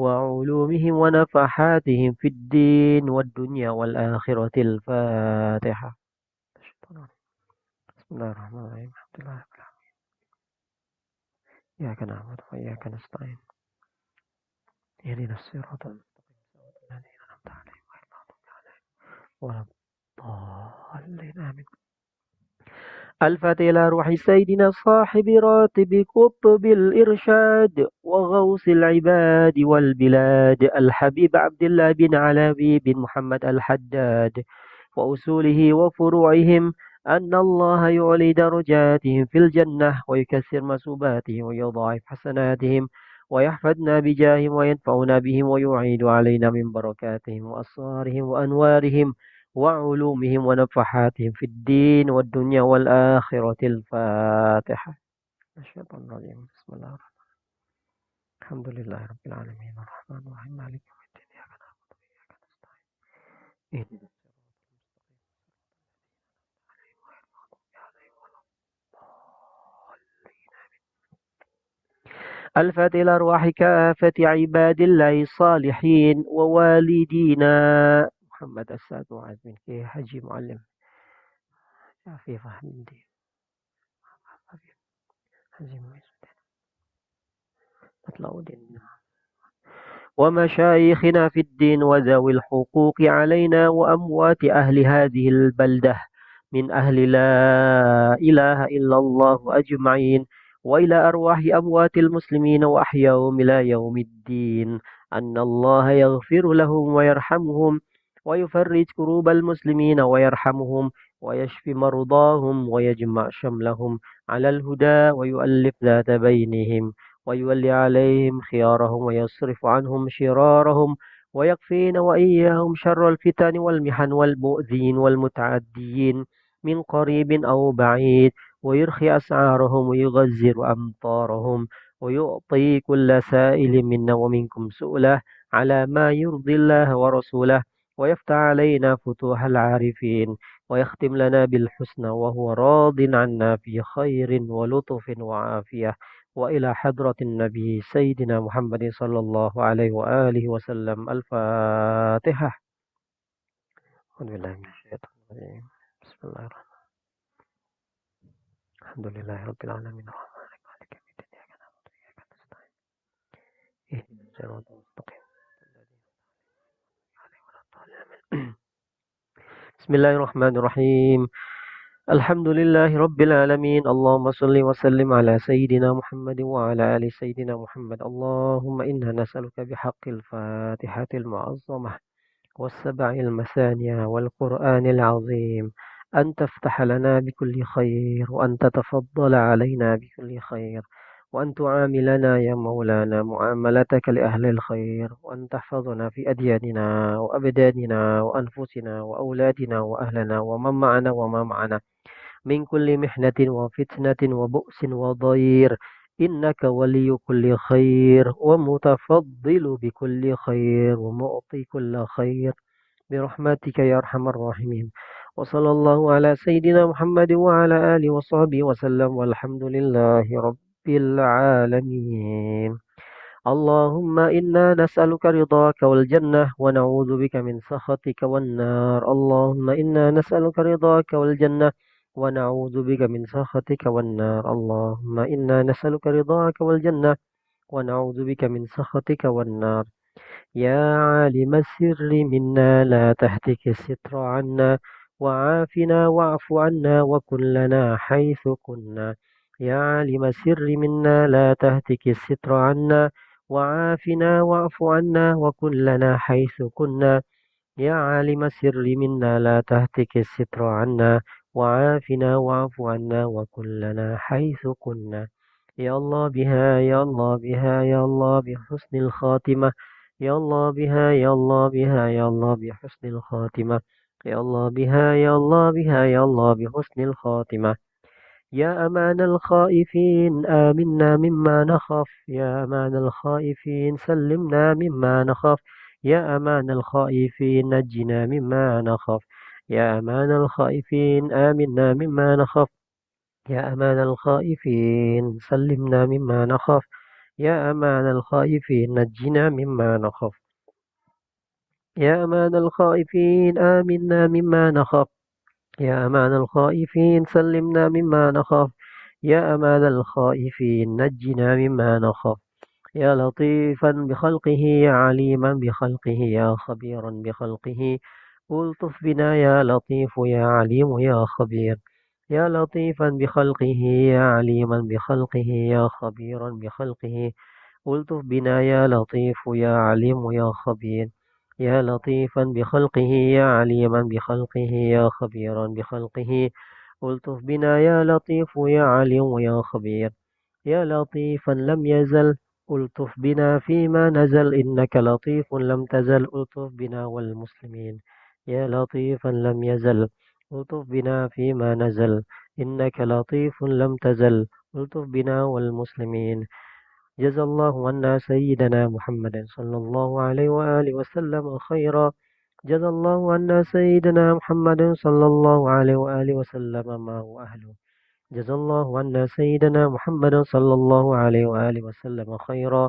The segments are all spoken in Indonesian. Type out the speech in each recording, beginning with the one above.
وعلومهم ونفحاتهم في الدين والدنيا والآخرة. الفاتحة. بسم الله الرحمن الرحيم. الحمد لله رب العالمين. إياك نعبد وإياك نستعين. اهدنا الصراط المستقيم صراط الذين أنعمت عليهم غير المغضوب عليهم ولا الضالين. آمين. الفاتحة إلى روح سيدنا صاحب راتب قطب الإرشاد وغوث العباد والبلاد الحبيب عبد الله بن علوي بن محمد الحداد وأصوله وفروعهم، أن الله يعلي درجاتهم في الجنة ويكسر مسوباتهم ويضاعف حسناتهم ويحفظنا بجاههم وينفعنا بهم ويعيد علينا من بركاتهم وأسرارهم وأنوارهم وعلومهم ونفحاتهم في الدين والدنيا والآخرة. الفاتحة. الشيطان الرجيم. بسم الله الرحمن الرحيم. الحمد لله رب العالمين الرحمن الرحيم مالك يوم الدين إياك نعبد وإياك نستعين اهدنا الفاتحة إلى أرواح كافة عباد الله الصالحين ووالدينا محمد السعد معاذ بن كي حجي معلم في فهم الدين حجي مطلع دين ومشايخنا في الدين وذوي الحقوق علينا وأموات أهل هذه البلدة من أهل لا إله إلا الله أجمعين، وإلى أرواح أموات المسلمين وأحياهم إلى يوم الدين، أن الله يغفر لهم ويرحمهم ويفرج كروب المسلمين ويرحمهم ويشفي مرضاهم ويجمع شملهم على الهدى ويؤلف ذات بينهم ويولي عليهم خيارهم ويصرف عنهم شرارهم ويكفينا وإياهم شر الفتن والمحن والمؤذين والمتعديين من قريب أو بعيد، ويرخي أسعارهم ويغزر أمطارهم ويعطي كل سائل منا ومنكم سؤله على ما يرضي الله ورسوله، ويفتح علينا فتوح العارفين ويختم لنا بالحسنى وهو راض عنا في خير ولطف وعافية، وإلى حضرة النبي سيدنا محمد صلى الله عليه وآله وسلم. الفاتحة. أعوذ بالله من الشيطان الرجيم. بسم الله الرحمن الرحيم. الحمد لله رب العالمين الرحمن الرحيم مالك يوم الدين إياك نعبد وإياك نستعين اهدنا الصراط المستقيم بسم الله الرحمن الرحيم. الحمد لله رب العالمين. اللهم صل وسلم على سيدنا محمد وعلى آل سيدنا محمد. اللهم إنا نسألك بحق الفاتحة المعظمة والسبع المثانية والقرآن العظيم أن تفتح لنا بكل خير، وأن تتفضل علينا بكل خير، وأن تعاملنا يا مولانا معاملتك لأهل الخير، وأن تحفظنا في أدياننا وأبداننا وأنفسنا وأولادنا وأهلنا ومن معنا وما معنا من كل محنة وفتنة وبؤس وضير، إنك ولي كل خير ومتفضل بكل خير ومعطي كل خير برحمتك يا أرحم الراحمين. وصلى الله على سيدنا محمد وعلى آله وصحبه وسلم، والحمد لله رب العالمين. اللهم إنا نسألك رضاك والجنة ونعوذ بك من سخطك والنار. اللهم إنا نسألك رضاك والجنة ونعوذ بك من سخطك والنار. اللهم إنا نسألك رضاك والجنة ونعوذ بك من سخطك والنار. يا عالم السر منا لا تهتك الستر عنا، وعافنا واعف عنا وكن لنا حيث كنا. يا عالم السر منا لا تهتك الستر عنا، وعافنا واعف عنا وكن لنا حيث كنا. يا عالم السر منا لا تهتك الستر عنا، وعافنا واعف عنا وكن لنا حيث كنا. يا الله بها، يا الله بها، يا الله بحسن الخاتمة. يا الله بها، يا الله بها، يا الله بحسن الخاتمة. يا الله بها، يا الله بها، يا الله بحسن الخاتمة. يا أمان الخائفين آمنا مما نخاف، يا أمان الخائفين سلمنا مما نخاف. يا أمان الخائفين نجنا مما نخاف. يا أمان الخائفين آمنا مما نخاف. يا أمان الخائفين سلمنا مما نخاف. يا أمان الخائفين نجنا مما نخاف. يا أمان الخائفين آمنا مما نخاف. يا أمان الخائفين سلمنا مما نخاف. يا أمان الخائفين نجنا مما نخاف. يا لطيفا بخلقه يا عليما بخلقه يا خبيرا بخلقه ألطف بنا يا لطيف يا عليم يا خبير. يا لطيفا بخلقه يا عليما بخلقه يا خبيرا بخلقه ألطف بنا يا لطيف يا عليم يا خبير. يا لطيفا بخلقه يا عليما بخلقه يا خبيرا بخلقه ألطف بنا يا لطيف يا عليم يا خبير. يا لطيفا لم يزل ألطف بنا فيما نزل إنك لطيف لم تزل ألطف بنا والمسلمين. يا لطيفا لم يزل ألطف بنا فيما نزل إنك لطيف لم تزل ألطف بنا والمسلمين. جزا الله عنا سيدنا محمد صلى الله عليه وآله وسلم خيرا. جزا الله عنا سيدنا محمد صلى الله عليه وآله وسلم ما هو أهله. جزا الله عنا سيدنا محمد صلى الله عليه وآله وسلم خيرا.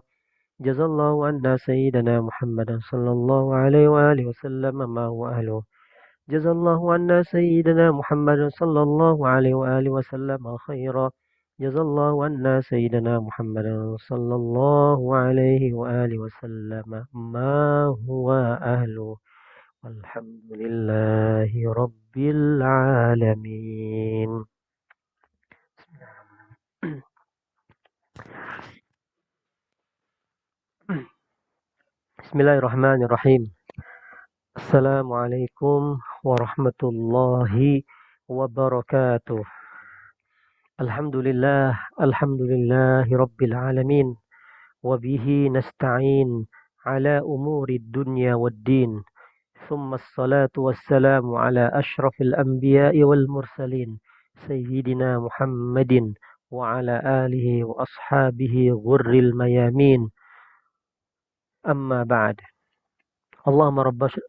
جزا الله عنا سيدنا محمد صلى الله عليه وآله وسلم ما هو أهله. جزا الله عنا سيدنا محمد صلى الله عليه وآله وسلم خيرا. جزا الله عنا سيدنا محمد صلى الله عليه وآله وسلم ما هو أهله. والحمد لله رب العالمين. بسم الله الرحمن الرحيم. السلام عليكم ورحمة الله وبركاته. الحمد لله رب العالمين، وبه نستعين على أمور الدنيا والدين، ثم الصلاة والسلام على أشرف الأنبياء والمرسلين سيدنا محمد وعلى آله وأصحابه غر الميامين. أما بعد، اللهم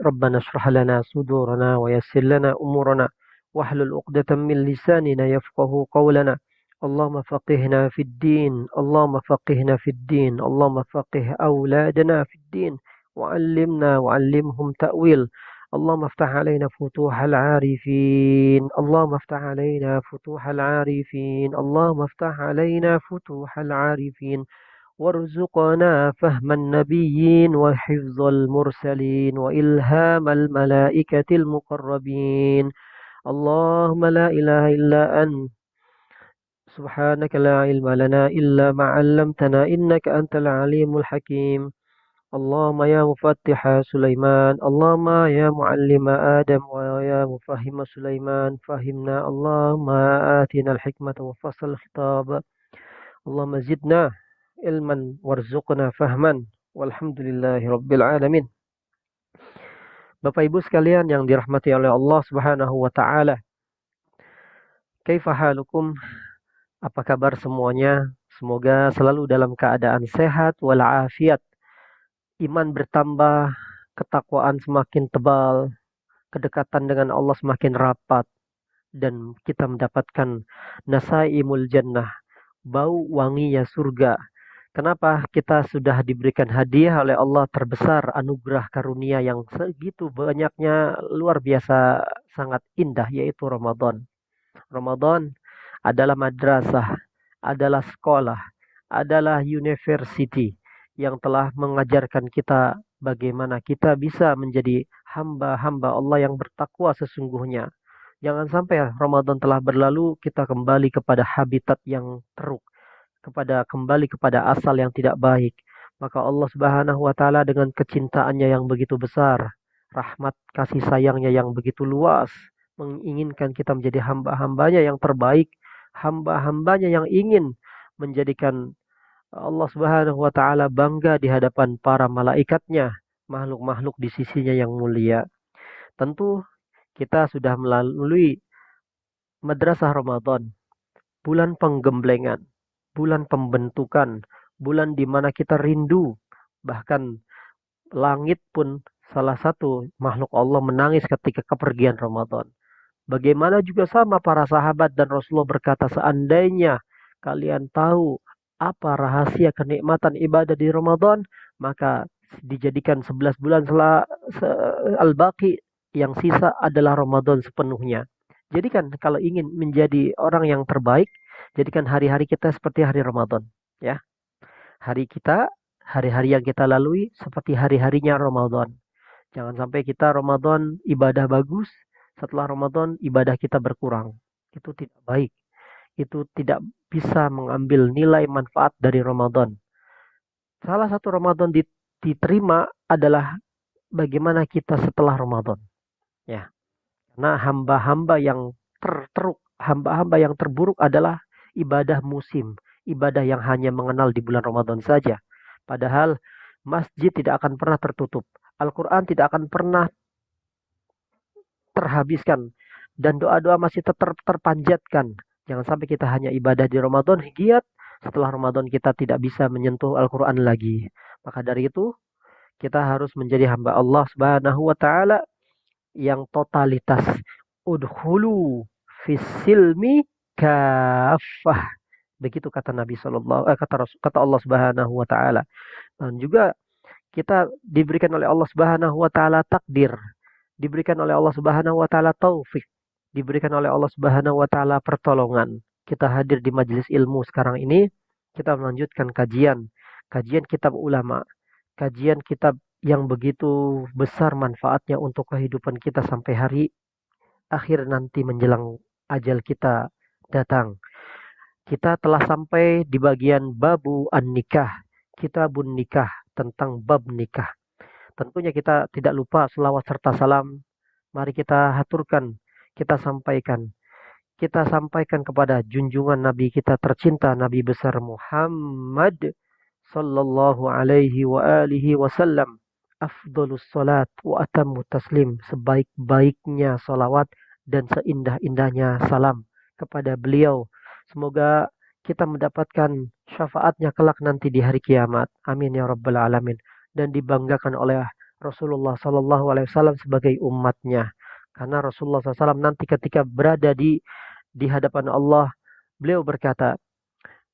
ربنا اشرح لنا صدورنا ويسر لنا أمورنا واحلل عقدة من لساننا يفقه قولنا. اللهم فقهنا في الدين، اللهم فقهنا في الدين، اللهم فقه أولادنا في الدين، وعلمنا وعلمهم تأويل. اللهم افتح علينا فتوح العارفين، اللهم افتح علينا فتوح العارفين، اللهم افتح علينا فتوح العارفين، وارزقنا فهم النبيين وحفظ المرسلين وإلهام الملائكة المقربين. اللهم لا إله إلا أنت سبحانك لا علم لنا إلا ما علمتنا إنك أنت العليم الحكيم. اللهم يا مفتح سليمان، اللهم يا معلم آدم ويا مفهم سليمان فهمنا. اللهم آتنا الحكمة وفصل الخطاب. اللهم زدنا علما warzuqna fahman. Walhamdulillahi rabbil alamin. Bapak Ibu sekalian yang dirahmati oleh Allah Subhanahu wa taala. Kaifa halukum? Apa kabar semuanya? Semoga selalu dalam keadaan sehat walafiat. Iman bertambah, ketakwaan semakin tebal, kedekatan dengan Allah semakin rapat, dan kita mendapatkan nasaimul jannah, bau wanginya surga. Kenapa? Kita sudah diberikan hadiah oleh Allah terbesar, anugerah karunia yang segitu banyaknya, luar biasa, sangat indah, yaitu Ramadan. Ramadan adalah madrasah, adalah sekolah, adalah university yang telah mengajarkan kita bagaimana kita bisa menjadi hamba-hamba Allah yang bertakwa sesungguhnya. Jangan sampai Ramadan telah berlalu, kita kembali kepada habitat yang teruk, kembali kepada asal yang tidak baik. Maka Allah Subhanahu wa taala dengan kecintaannya yang begitu besar, rahmat kasih sayangnya yang begitu luas, menginginkan kita menjadi hamba-hambanya yang terbaik, hamba-hambanya yang ingin menjadikan Allah Subhanahu wa taala bangga di hadapan para malaikatnya, makhluk-makhluk di sisinya yang mulia. Tentu kita sudah melalui madrasah Ramadan, bulan penggemblengan, bulan pembentukan, bulan di mana kita rindu. Bahkan langit pun salah satu makhluk Allah menangis ketika kepergian Ramadan. Bagaimana juga sama para sahabat dan Rasulullah berkata, seandainya kalian tahu apa rahasia kenikmatan ibadah di Ramadan, maka dijadikan 11 bulan al-baqi yang sisa adalah Ramadan sepenuhnya. Jadi kan kalau ingin menjadi orang yang terbaik, jadikan hari-hari kita seperti hari Ramadan, ya. Hari kita, hari-hari yang kita lalui seperti hari-harinya Ramadan. Jangan sampai kita Ramadan ibadah bagus, setelah Ramadan ibadah kita berkurang. Itu tidak baik. Itu tidak bisa mengambil nilai manfaat dari Ramadan. Salah satu Ramadan diterima adalah bagaimana kita setelah Ramadan. Ya, karena hamba-hamba yang terteruk, hamba-hamba yang terburuk adalah ibadah musim, ibadah yang hanya mengenal di bulan Ramadan saja. Padahal masjid tidak akan pernah tertutup, Al-Quran tidak akan pernah terhabiskan, dan doa-doa masih tetap terpanjatkan. Jangan sampai kita hanya ibadah di Ramadan, giat, setelah Ramadan kita tidak bisa menyentuh Al-Quran lagi. Maka dari itu, kita harus menjadi hamba Allah Subhanahu wa taala yang totalitas. Udhulu fisilmi kafah. Begitu kata Nabi sallallahu kata Allah Subhanahu wa taala. Dan juga kita diberikan oleh Allah Subhanahu wa taala takdir, diberikan oleh Allah Subhanahu wa taala taufik, diberikan oleh Allah Subhanahu wa taala pertolongan. Kita hadir di majelis ilmu sekarang ini, kita melanjutkan kajian kitab ulama, kajian kitab yang begitu besar manfaatnya untuk kehidupan kita sampai hari akhir nanti menjelang ajal kita datang. Kita telah sampai di bagian babu an-nikah, kitabun nikah, tentang bab nikah. Tentunya kita tidak lupa selawat serta salam. Mari kita haturkan, kita sampaikan. Kita sampaikan kepada junjungan Nabi kita tercinta, Nabi besar Muhammad sallallahu alaihi wa alihi wasallam. Afdolus salat wa atammu taslim. Sebaik-baiknya salawat dan seindah-indahnya salam kepada beliau. Semoga kita mendapatkan syafaatnya kelak nanti di hari kiamat. Amin ya rabbal alamin. Dan dibanggakan oleh Rasulullah Sallallahu Alaihi Wasallam sebagai umatnya. Karena Rasulullah SAW nanti ketika berada di hadapan Allah, beliau berkata,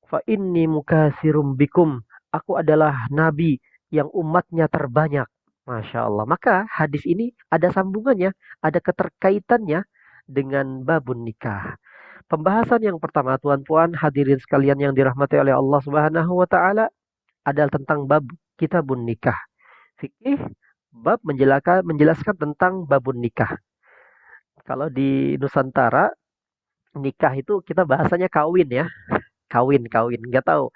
Fa inni mukasirum bikum. Aku adalah nabi yang umatnya terbanyak. Masya Allah. Maka hadis ini ada sambungannya, ada keterkaitannya dengan babun nikah. Pembahasan yang pertama, tuan-tuan hadirin sekalian yang dirahmati oleh Allah Subhanahu wa taala, adalah tentang bab kitabun nikah. Fikih bab menjelaskan tentang babun nikah. Kalau di Nusantara, nikah itu kita bahasanya kawin ya. Kawin. Nggak tahu.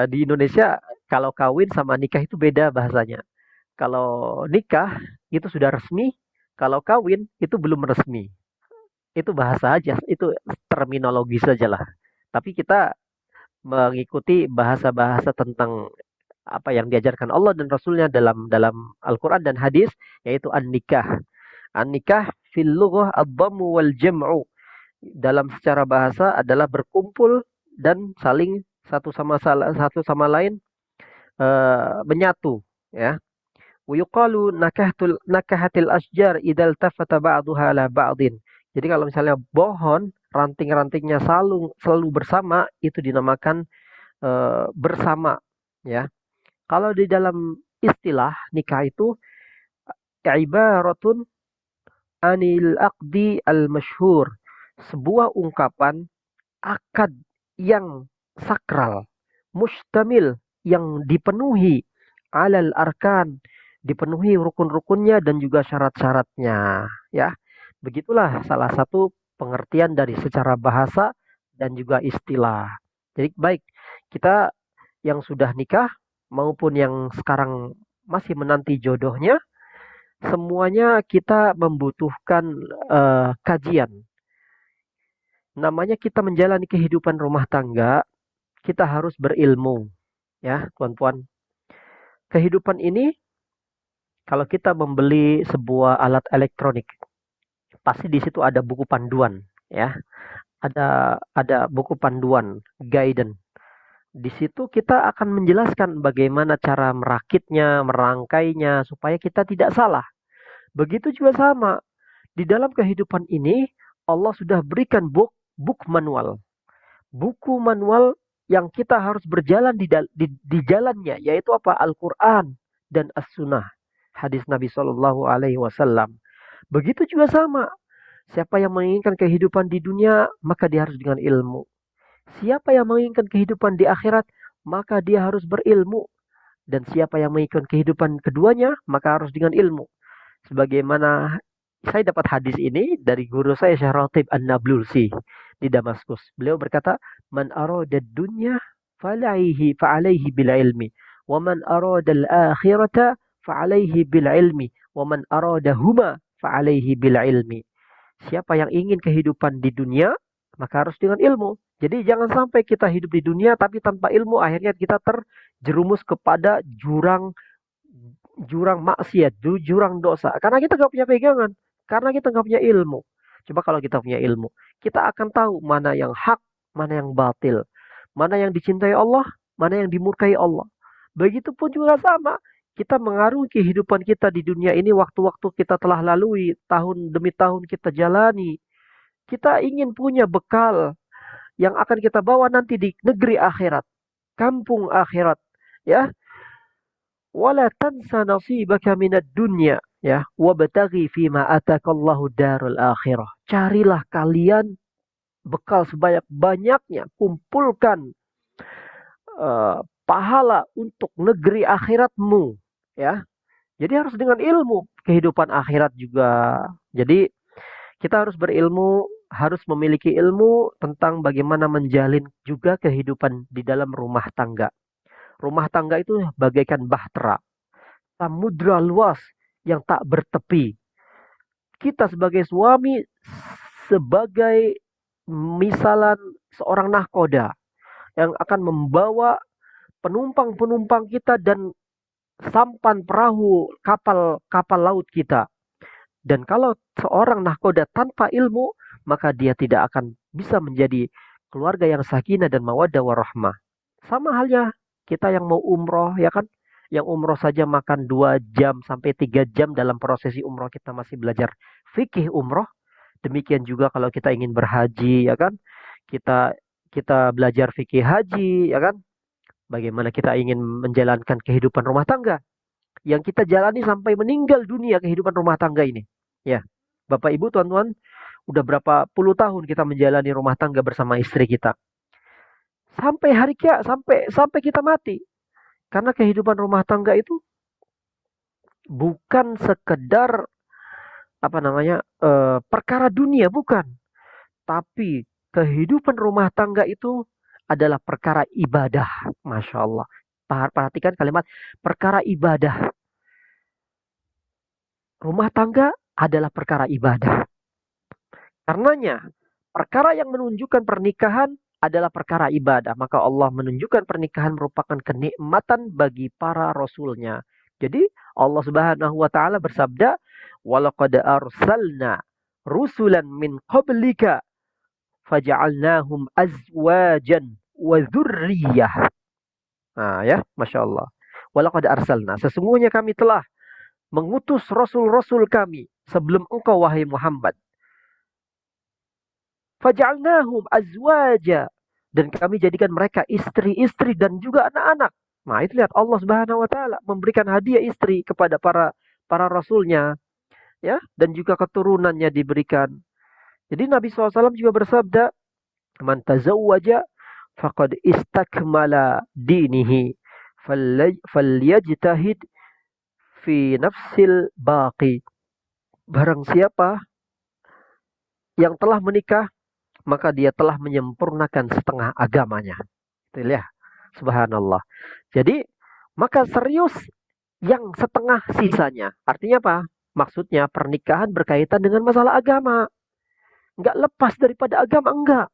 Di Indonesia kalau kawin sama nikah itu beda bahasanya. Kalau nikah itu sudah resmi, kalau kawin itu belum resmi. Itu bahasa aja, itu terminologi sajalah. Tapi kita mengikuti bahasa-bahasa tentang apa yang diajarkan Allah dan Rasulnya dalam Al-Quran dan hadis, yaitu an-nikah. An-nikah fil lughah ad-dhammu wal jam'u. Dalam secara bahasa adalah berkumpul dan saling satu sama lain menyatu, ya. Wa yuqalu nakahatil asjar idzal tafata ba'daha la ba'din. Jadi kalau misalnya pohon ranting-rantingnya selalu bersama, itu dinamakan bersama, ya. Kalau di dalam istilah nikah itu ibaratun anil aqdi al-masyhur, sebuah ungkapan akad yang sakral, mustamil, yang dipenuhi alal arkan, dipenuhi rukun-rukunnya dan juga syarat-syaratnya, ya. Begitulah salah satu pengertian dari secara bahasa dan juga istilah. Jadi baik, kita yang sudah nikah maupun yang sekarang masih menanti jodohnya, semuanya kita membutuhkan kajian. Namanya kita menjalani kehidupan rumah tangga, kita harus berilmu, ya, tuan-tuan. Kehidupan ini, kalau kita membeli sebuah alat elektronik, pasti di situ ada buku panduan, ya. Ada buku panduan, guidance. Di situ kita akan menjelaskan bagaimana cara merakitnya, merangkainya supaya kita tidak salah. Begitu juga sama di dalam kehidupan ini, Allah sudah berikan book manual. Buku manual yang kita harus berjalan di jalannya, yaitu apa? Al-Quran dan As-Sunnah, hadis Nabi Shallallahu Alaihi Wasallam. Begitu juga sama, siapa yang menginginkan kehidupan di dunia, maka dia harus dengan ilmu. Siapa yang menginginkan kehidupan di akhirat, maka dia harus berilmu. Dan siapa yang menginginkan kehidupan keduanya, maka harus dengan ilmu. Sebagaimana saya dapat hadis ini dari guru saya Syekh Ratib An-Nablulsi di Damaskus. Beliau berkata, "Man arada dunya fa'alaihi bil ilmi, wa man arada al-akhirata fa'alaihi bil ilmi, wa man arada huma fa'alaihi bil ilmi." Siapa yang ingin kehidupan di dunia, maka harus dengan ilmu. Jadi jangan sampai kita hidup di dunia tapi tanpa ilmu, akhirnya kita terjerumus kepada jurang jurang maksiat, jurang dosa. Karena kita nggak punya pegangan, karena kita nggak punya ilmu. Coba kalau kita punya ilmu, kita akan tahu mana yang hak, mana yang batil, mana yang dicintai Allah, mana yang dimurkai Allah. Begitupun juga sama, kita mengarungi kehidupan kita di dunia ini, waktu-waktu kita telah lalui, tahun demi tahun kita jalani. Kita ingin punya bekal yang akan kita bawa nanti di negeri akhirat, kampung akhirat, ya. Wala tansa nasibaka minad dunya, ya, wabtaghi fima atakallahu darul akhirah. Carilah kalian bekal sebanyak-banyaknya, kumpulkan pahala untuk negeri akhiratmu, ya. Jadi harus dengan ilmu kehidupan akhirat juga. Jadi kita harus berilmu, harus memiliki ilmu tentang bagaimana menjalin juga kehidupan di dalam rumah tangga. Rumah tangga itu bagaikan bahtera, samudra luas yang tak bertepi. Kita sebagai suami, sebagai misalan seorang nahkoda yang akan membawa penumpang-penumpang kita dan sampan perahu kapal laut kita. Dan kalau seorang nahkoda tanpa ilmu, maka dia tidak akan bisa menjadi keluarga yang sakinah dan mawaddah warahmah. Sama halnya kita yang mau umroh, ya kan? Yang umroh saja makan 2 jam sampai 3 jam dalam prosesi umroh, kita masih belajar fikih umroh. Demikian juga kalau kita ingin berhaji, ya kan? Kita kita belajar fikih haji, ya kan? Bagaimana kita ingin menjalankan kehidupan rumah tangga yang kita jalani sampai meninggal dunia, kehidupan rumah tangga ini. Ya, Bapak Ibu, tuan-tuan, udah berapa puluh tahun kita menjalani rumah tangga bersama istri kita. Sampai hari kiamat, sampai kita mati. Karena kehidupan rumah tangga itu bukan sekedar perkara dunia, bukan. Tapi kehidupan rumah tangga itu adalah perkara ibadah. Masya Allah. Perhatikan kalimat perkara ibadah. Rumah tangga adalah perkara ibadah. Karenanya, perkara yang menunjukkan pernikahan adalah perkara ibadah. Maka Allah menunjukkan pernikahan merupakan kenikmatan bagi para rasulnya. Jadi Allah Subhanahu wa taala bersabda, "Walaqad arsalna rusulan min qablika faja'alnahum azwajan wa dzurriyyah." Nah, ya, Masya Allah. Walaqad arsalna, sesungguhnya kami telah mengutus rasul-rasul kami sebelum engkau, wahai Muhammad. Faja'alnahum azwaja, dan kami jadikan mereka istri-istri dan juga anak-anak. Nah, itu lihat Allah Subhanahu wa taala memberikan hadiah istri kepada para rasulnya, ya, dan juga keturunannya diberikan. Jadi Nabi SAW juga bersabda, "Man tazawwaja faqad istakmala dinihi falyajtahid fi nafsil baqi." Barang siapa yang telah menikah, maka dia telah menyempurnakan setengah agamanya. Itu ya, subhanallah. Jadi, maka serius yang setengah sisanya. Artinya apa? Maksudnya pernikahan berkaitan dengan masalah agama. Enggak lepas daripada agama, enggak.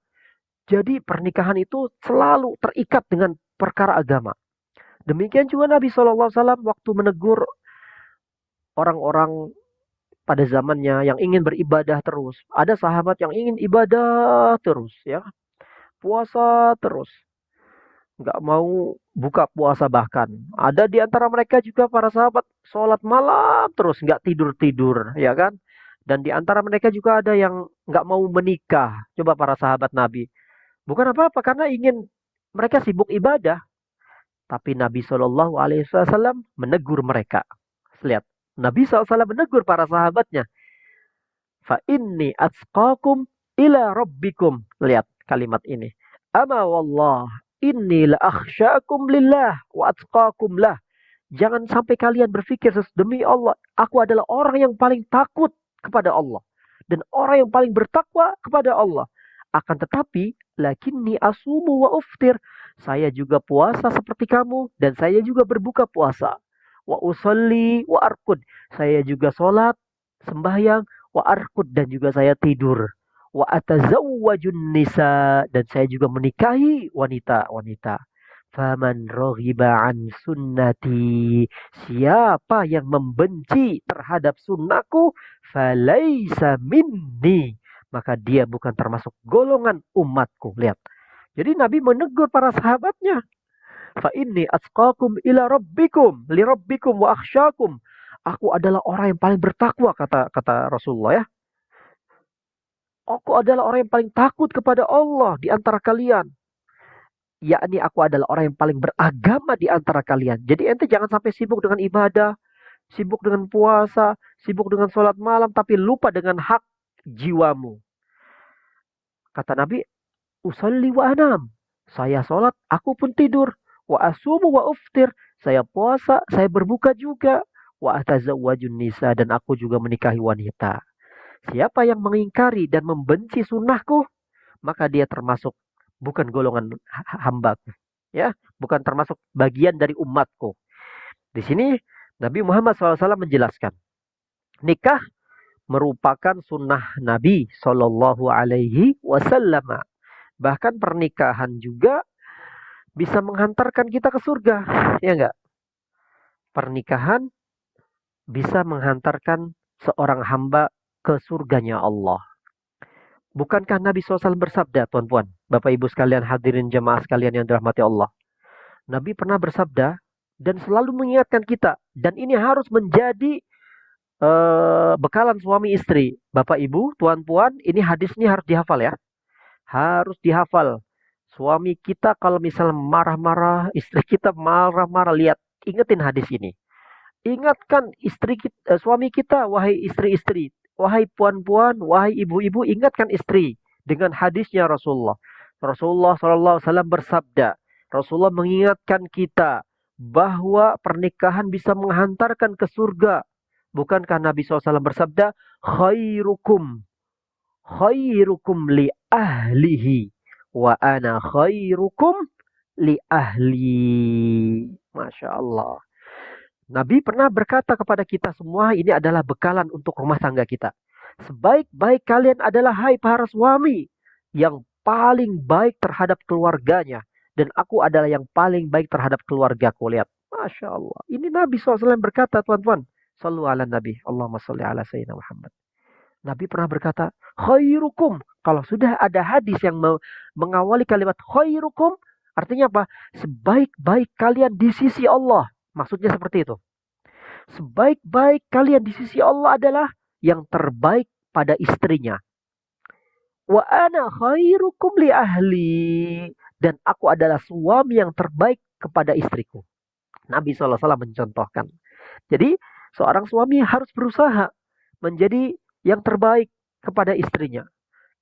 Jadi pernikahan itu selalu terikat dengan perkara agama. Demikian juga Nabi SAW waktu menegur orang-orang pada zamannya yang ingin beribadah terus. Ada sahabat yang ingin ibadah terus, ya, puasa terus, nggak mau buka puasa bahkan. Ada di antara mereka juga para sahabat sholat malam terus, nggak tidur-tidur, ya kan. Dan di antara mereka juga ada yang nggak mau menikah. Coba para sahabat Nabi. Bukan apa-apa, karena ingin Mereka sibuk ibadah, tapi Nabi Shallallahu Alaihi Wasallam menegur mereka. Lihat, Nabi SAW menegur para sahabatnya. Fa inni atqakum ila rabbikum. Lihat kalimat ini. Ama wallah inni la akhsyakum lillah wa atqakum lah. Jangan sampai kalian berpikir demi Allah, aku adalah orang yang paling takut kepada Allah dan orang yang paling bertakwa kepada Allah. Akan tetapi, lakinni asumu wa uftir. Saya juga puasa seperti kamu dan saya juga berbuka puasa. Wa usalli wa arkud. Saya juga sholat, sembahyang, wa arkud dan juga saya tidur. Wa atazawwajun nisa dan saya juga menikahi wanita-wanita. Faman raghiba an sunnati, siapa yang membenci terhadap sunnahku, falaisa minni, maka dia bukan termasuk golongan umatku. Lihat. Jadi Nabi menegur para sahabatnya. Fa inni atqakum ila rabbikum, li rabbikum wa akhsyakum. Aku adalah orang yang paling bertakwa, kata Rasulullah ya. Aku adalah orang yang paling takut kepada Allah di antara kalian. Yakni aku adalah orang yang paling beragama di antara kalian. Jadi ente jangan sampai sibuk dengan ibadah, sibuk dengan puasa, sibuk dengan sholat malam, tapi lupa dengan hak jiwamu. Kata Nabi, usalli wa anam. Saya sholat, aku pun tidur. Wa asumu wa uftir. Saya puasa, saya berbuka juga. Wa atazawwajun nisa. Dan aku juga menikahi wanita. Siapa yang mengingkari dan membenci sunnahku, maka dia termasuk bukan golongan hambaku, ya, bukan termasuk bagian dari umatku. Di sini Nabi Muhammad SAW menjelaskan, nikah merupakan sunnah Nabi Shallallahu Alaihi Wasallam. Bahkan pernikahan juga bisa menghantarkan kita ke surga, ya enggak? Pernikahan bisa menghantarkan seorang hamba ke surganya Allah. Bukankah Nabi SAW bersabda, tuan-tuan, Bapak Ibu sekalian, hadirin jemaah sekalian yang dirahmati Allah. Nabi pernah bersabda dan selalu mengingatkan kita. Dan ini harus menjadi bekalan suami istri. Bapak Ibu, tuan-puan, ini hadis ini harus dihafal ya. Harus dihafal. Suami kita kalau misalnya marah-marah, istri kita marah-marah, lihat, ingetin hadis ini. Ingatkan suami kita, wahai istri-istri. Wahai puan-puan, wahai ibu-ibu, ingatkan istri dengan hadisnya Rasulullah. Rasulullah SAW bersabda, Rasulullah mengingatkan kita bahwa pernikahan bisa menghantarkan ke surga. Bukankah Nabi SAW bersabda, khairukum li ahlihi wa ana khairukum li ahli. Masya Allah. Nabi pernah berkata kepada kita semua, ini adalah bekalan untuk rumah tangga kita. Sebaik-baik kalian adalah hai para suami yang paling baik terhadap keluarganya. Dan aku adalah yang paling baik terhadap keluargaku. Lihat. Masya Allah. Ini Nabi SAW berkata, tuan-tuan. Sallu ala Nabi. Allahumma salli ala Sayyidina Muhammad. Nabi pernah berkata, khairukum. Kalau sudah ada hadis yang mengawali kalimat khairukum, artinya apa? Sebaik-baik kalian di sisi Allah. Maksudnya seperti itu. Sebaik-baik kalian di sisi Allah adalah yang terbaik pada istrinya. Wa ana khairukum li ahli. Dan aku adalah suami yang terbaik kepada istriku. Nabi SAW mencontohkan. Jadi seorang suami harus berusaha menjadi yang terbaik kepada istrinya.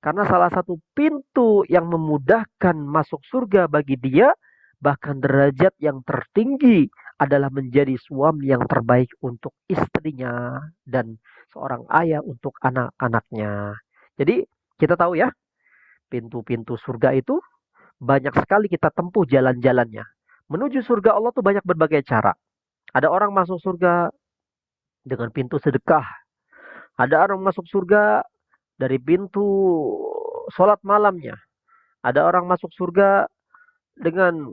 Karena salah satu pintu yang memudahkan masuk surga bagi dia, bahkan derajat yang tertinggi, adalah menjadi suami yang terbaik untuk istrinya dan seorang ayah untuk anak-anaknya. Jadi kita tahu ya, pintu-pintu surga itu banyak sekali kita tempuh jalan-jalannya. Menuju surga Allah tuh banyak berbagai cara. Ada orang masuk surga dengan pintu sedekah. Ada orang masuk surga dari pintu sholat malamnya. Ada orang masuk surga dengan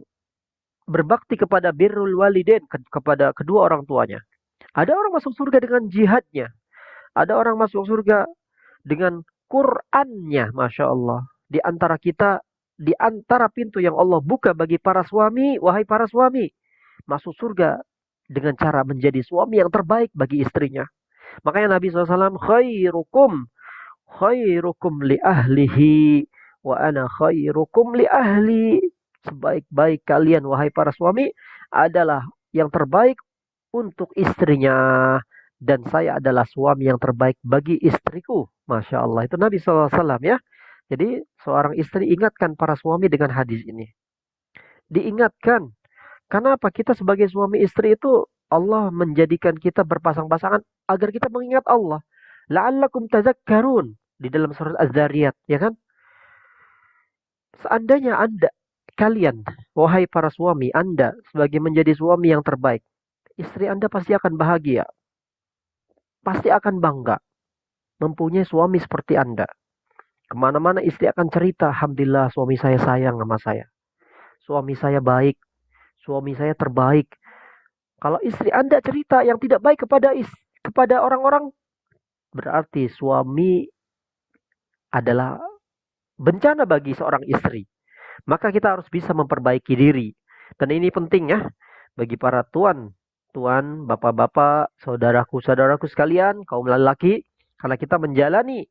berbakti kepada birrul walidain, kepada kedua orang tuanya. Ada orang masuk surga dengan jihadnya. Ada orang masuk surga dengan Qur'annya. Masya Allah. Di antara kita, di antara pintu yang Allah buka bagi para suami, wahai para suami, masuk surga dengan cara menjadi suami yang terbaik bagi istrinya. Makanya Nabi SAW, khairukum li ahlihi wa ana khairukum li ahli. sebaik-baik kalian wahai para suami adalah yang terbaik untuk istrinya, dan saya adalah suami yang terbaik bagi istriku. Masya Allah, itu Nabi SAW ya. Jadi seorang istri ingatkan para suami dengan hadis ini. Diingatkan, karena apa? Kita sebagai suami istri itu Allah menjadikan kita berpasang-pasangan agar kita mengingat Allah. La'allakum tazakkarun di dalam surat Az-Zariyat, ya kan? Seandainya kalian, wahai para suami, Anda sebagai menjadi suami yang terbaik, istri Anda pasti akan bahagia, pasti akan bangga mempunyai suami seperti Anda. Kemana-mana istri akan cerita, Alhamdulillah suami saya sayang sama saya. Suami saya baik, suami saya terbaik. Kalau istri Anda cerita yang tidak baik kepada orang-orang, berarti suami adalah bencana bagi seorang istri. Maka kita harus bisa memperbaiki diri. Dan ini penting ya bagi para tuan, bapak-bapak, saudaraku-saudaraku sekalian, kaum lelaki, karena kita menjalani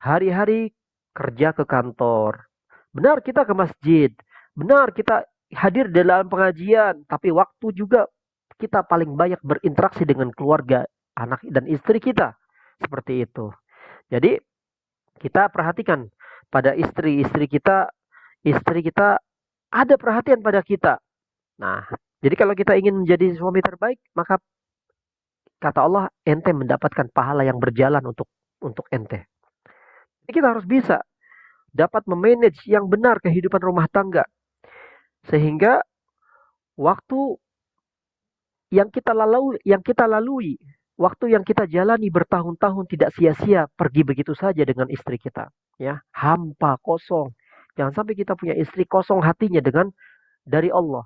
hari-hari kerja ke kantor. Benar kita ke masjid, benar kita hadir dalam pengajian, tapi waktu juga kita paling banyak berinteraksi dengan keluarga, anak dan istri kita. Seperti itu. Jadi kita perhatikan pada istri kita ada perhatian pada kita. Nah, jadi kalau kita ingin menjadi suami terbaik, maka kata Allah, ente mendapatkan pahala yang berjalan untuk ente. Jadi kita harus bisa dapat memanage yang benar kehidupan rumah tangga. Sehingga waktu yang kita lalui, waktu yang kita jalani bertahun-tahun tidak sia-sia pergi begitu saja dengan istri kita, ya. Hampa, kosong. Jangan sampai kita punya istri kosong hatinya dari Allah.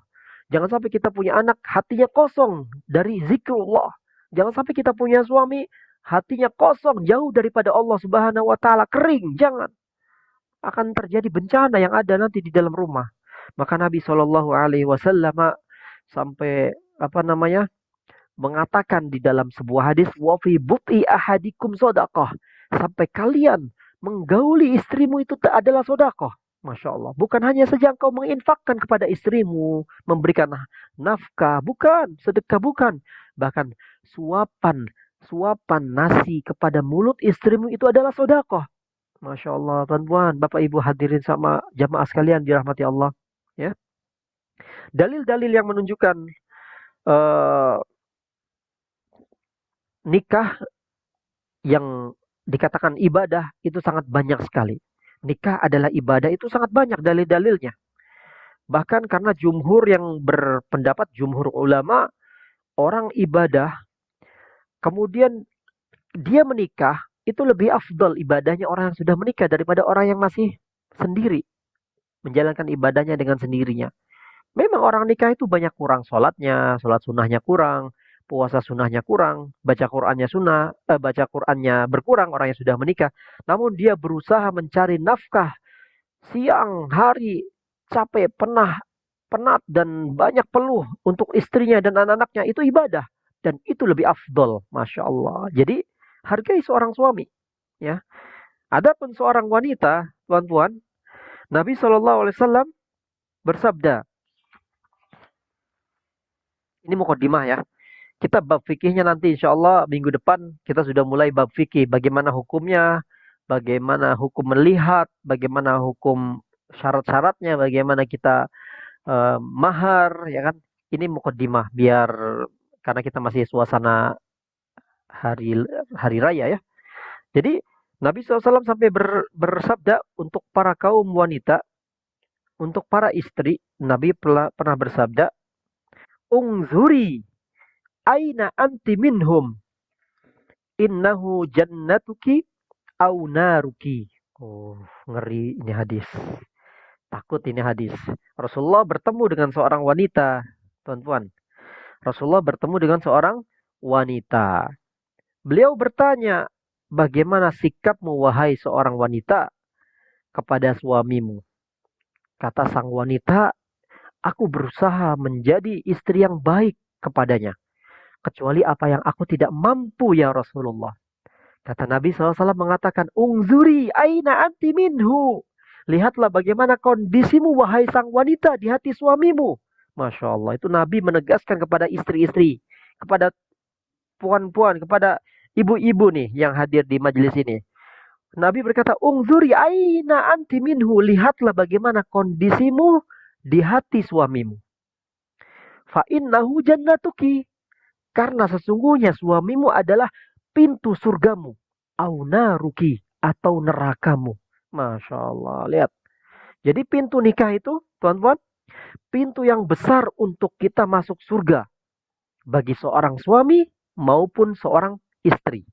Jangan sampai kita punya anak hatinya kosong dari zikrullah. Jangan sampai kita punya suami hatinya kosong jauh daripada Allah Subhanahu wa taala, kering. Jangan. Akan terjadi bencana yang ada nanti di dalam rumah. Maka Nabi Shallallahu alaihi wasallam sampai mengatakan di dalam sebuah hadis, wa fi buti ahadikum shadaqah. Sampai kalian menggauli istrimu itu adalah sedekah. Masya Allah. Bukan hanya saja engkau menginfakkan kepada istrimu, memberikan nafkah, bukan, sedekah bukan. Bahkan suapan nasi kepada mulut istrimu itu adalah sedekah. Masya Allah, tuan-tuan, Bapak Ibu hadirin sama jamaah sekalian dirahmati Allah. Ya, dalil-dalil yang menunjukkan nikah yang dikatakan ibadah itu sangat banyak sekali. Nikah adalah ibadah itu sangat banyak dalil-dalilnya. Bahkan karena jumhur yang berpendapat, jumhur ulama, orang ibadah, kemudian dia menikah, itu lebih afdal ibadahnya orang yang sudah menikah daripada orang yang masih sendiri. Menjalankan ibadahnya dengan sendirinya. Memang orang nikah itu banyak kurang sholatnya, sholat sunnahnya kurang, puasa sunnahnya kurang, baca Qur'annya berkurang orang yang sudah menikah. Namun dia berusaha mencari nafkah siang, hari, capek, penat dan banyak peluh untuk istrinya dan anak-anaknya, itu ibadah. Dan itu lebih afdol, Masya Allah. Jadi hargai seorang suami. Ya. Adapun seorang wanita, tuan-tuan, Nabi SAW bersabda, ini mukadimah ya. Kita bab fikihnya nanti insya Allah minggu depan kita sudah mulai bab fikih. Bagaimana hukumnya, bagaimana hukum melihat, bagaimana hukum syarat-syaratnya, bagaimana kita mahar, ya kan. Ini mukadimah biar karena kita masih suasana hari raya ya. Jadi Nabi SAW sampai bersabda untuk para kaum wanita, untuk para istri, Nabi pernah bersabda, Ungzuri aina anti minhum innahu jannatuki au naruki. Oh, ngeri ini hadis. Takut ini hadis. Rasulullah bertemu dengan seorang wanita, tuan-tuan. Rasulullah bertemu dengan seorang wanita. Beliau bertanya, bagaimana sikapmu wahai seorang wanita kepada suamimu? Kata sang wanita, aku berusaha menjadi istri yang baik kepadanya. Kecuali apa yang aku tidak mampu ya Rasulullah. Kata Nabi SAW mengatakan, Ungzuri aina anti minhu. Lihatlah bagaimana kondisimu wahai sang wanita di hati suamimu. Masya Allah, itu Nabi menegaskan kepada istri-istri, kepada puan-puan, kepada ibu-ibu nih yang hadir di majelis ini. Nabi berkata, "Ungzuri aina anti minhu." Lihatlah bagaimana kondisimu di hati suamimu. Fa innahu jannatuki. Karena sesungguhnya suamimu adalah pintu surgamu. Au naruki, atau nerakamu. Masya Allah, lihat. Jadi pintu nikah itu, tuan-tuan, pintu yang besar untuk kita masuk surga. Bagi seorang suami maupun seorang istri.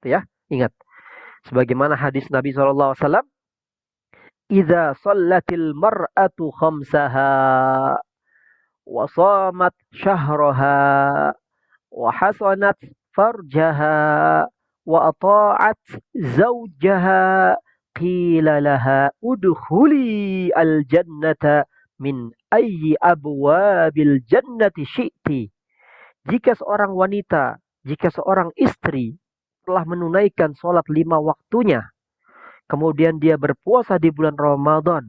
Ya, ingat. Sebagaimana hadis Nabi SAW, "Idza sallatil mar'atu khamsaha wa shamat syahraha wa hasanat farjaha wa ata'at zawjaha qila laha udkhuli al-jannata min ayyi abwabil jannati syi'ti." Jika seorang wanita, jika seorang istri telah menunaikan sholat 5 waktunya, kemudian dia berpuasa di bulan Ramadan,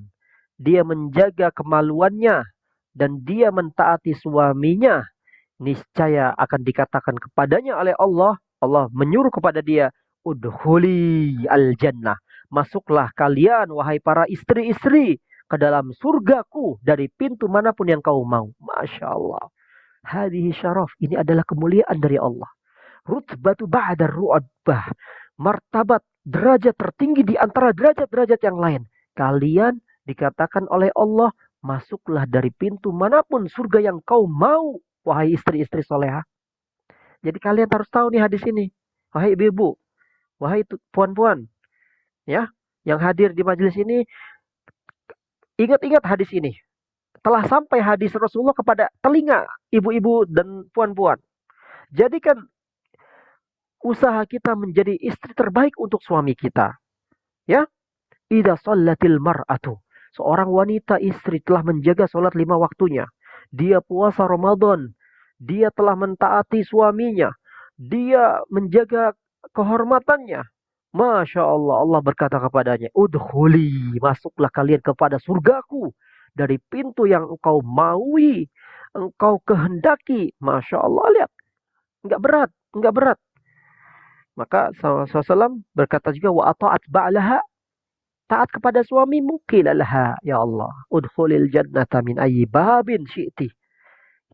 dia menjaga kemaluannya, dan dia mentaati suaminya, niscaya akan dikatakan kepadanya oleh Allah, Allah menyuruh kepada dia, udhuli al-jannah. Masuklah kalian, wahai para istri-istri, ke dalam surgaku dari pintu manapun yang kau mau. Masya Allah. Hadihi syaraf. Ini adalah kemuliaan dari Allah. Rutbatu ba'da ru'bah. Martabat, derajat tertinggi di antara derajat-derajat yang lain. Kalian dikatakan oleh Allah, masuklah dari pintu manapun surga yang kau mau, wahai istri-istri soleha. Jadi kalian harus tahu nih hadis ini. Wahai ibu-ibu, wahai puan-puan, ya, yang hadir di majelis ini, ingat-ingat hadis ini. Telah sampai hadis Rasulullah kepada telinga ibu-ibu dan puan-puan. Jadikan usaha kita menjadi istri terbaik untuk suami kita. Ya, idza shallatil mar'atu. Seorang wanita istri telah menjaga sholat 5 waktunya. Dia puasa Ramadan. Dia telah mentaati suaminya. Dia menjaga kehormatannya. Masya Allah, Allah berkata kepadanya, udkhuli, masuklah kalian kepada surgaku dari pintu yang engkau maui, engkau kehendaki. Masya Allah, lihat. Enggak berat, enggak berat. Maka SAW berkata juga, wa ata'at ba'laha, taat kepada suamimu, qilalaha, ya Allah, udkhulil jannata min ayyi babin syi'ti.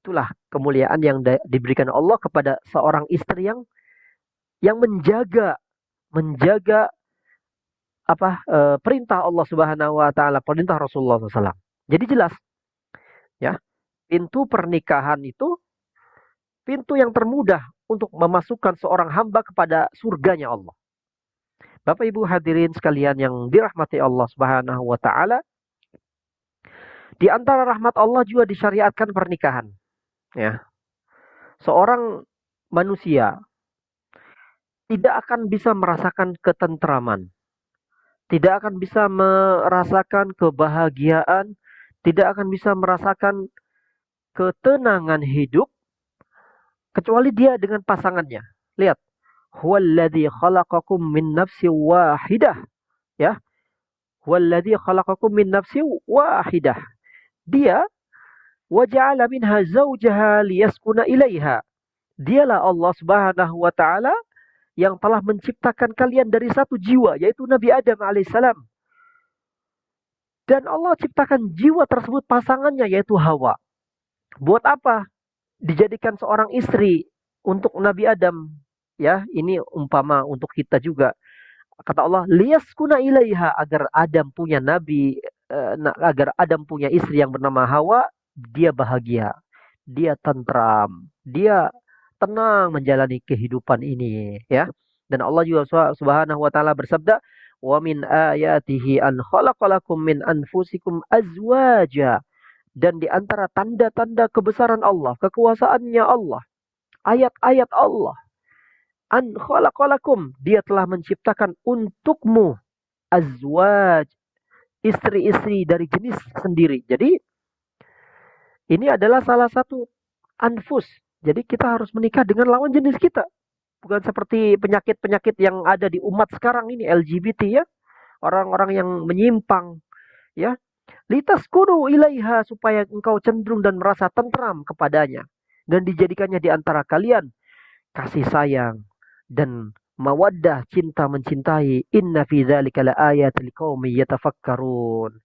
Itulah kemuliaan yang diberikan Allah kepada seorang istri yang menjaga perintah Allah Subhanahu wa taala, perintah Rasulullah SAW. Jadi jelas, ya, pintu pernikahan itu pintu yang termudah untuk memasukkan seorang hamba kepada surganya Allah. Bapak Ibu hadirin sekalian yang dirahmati Allah Subhanahu wa taala, di antara rahmat Allah juga disyariatkan pernikahan. Ya. Seorang manusia tidak akan bisa merasakan ketentraman, tidak akan bisa merasakan kebahagiaan, tidak akan bisa merasakan ketenangan hidup kecuali dia dengan pasangannya. Lihat, huwallazi khalaqakum min nafsin wahidah, ya. Huwallazi khalaqakum min nafsin wahidah. Dia waja'ala minha zawjaha liyaskuna ilaiha. Dialah Allah Subhanahu wa taala yang telah menciptakan kalian dari satu jiwa, yaitu Nabi Adam alaihissalam. Dan Allah ciptakan jiwa tersebut pasangannya, yaitu Hawa. Buat apa? Dijadikan seorang istri untuk Nabi Adam. Ya, ini umpama untuk kita juga. Kata Allah, liyaskuna ilaiha, agar Adam punya nabi, agar Adam punya istri yang bernama Hawa, dia bahagia, dia tentram, dia tenang menjalani kehidupan ini, ya. Dan Allah juga Subhanahu wa taala bersabda, "Wa min ayatihi an khalaqalakum min anfusikum azwaja." Dan di antara tanda-tanda kebesaran Allah, kekuasaannya Allah, ayat-ayat Allah, an khalaqalakum, dia telah menciptakan untukmu azwaj, istri-istri dari jenis sendiri. Jadi ini adalah salah satu anfus. Jadi kita harus menikah dengan lawan jenis kita. Bukan seperti penyakit-penyakit yang ada di umat sekarang ini, LGBT, ya. Orang-orang yang menyimpang. Ya, litaskunu ilaiha, supaya engkau cenderung dan merasa tentram kepadanya, dan dijadikannya di antara kalian kasih sayang dan mawaddah, cinta mencintai. Inna fi dzalika laayatil liqaumin yatafakkarun.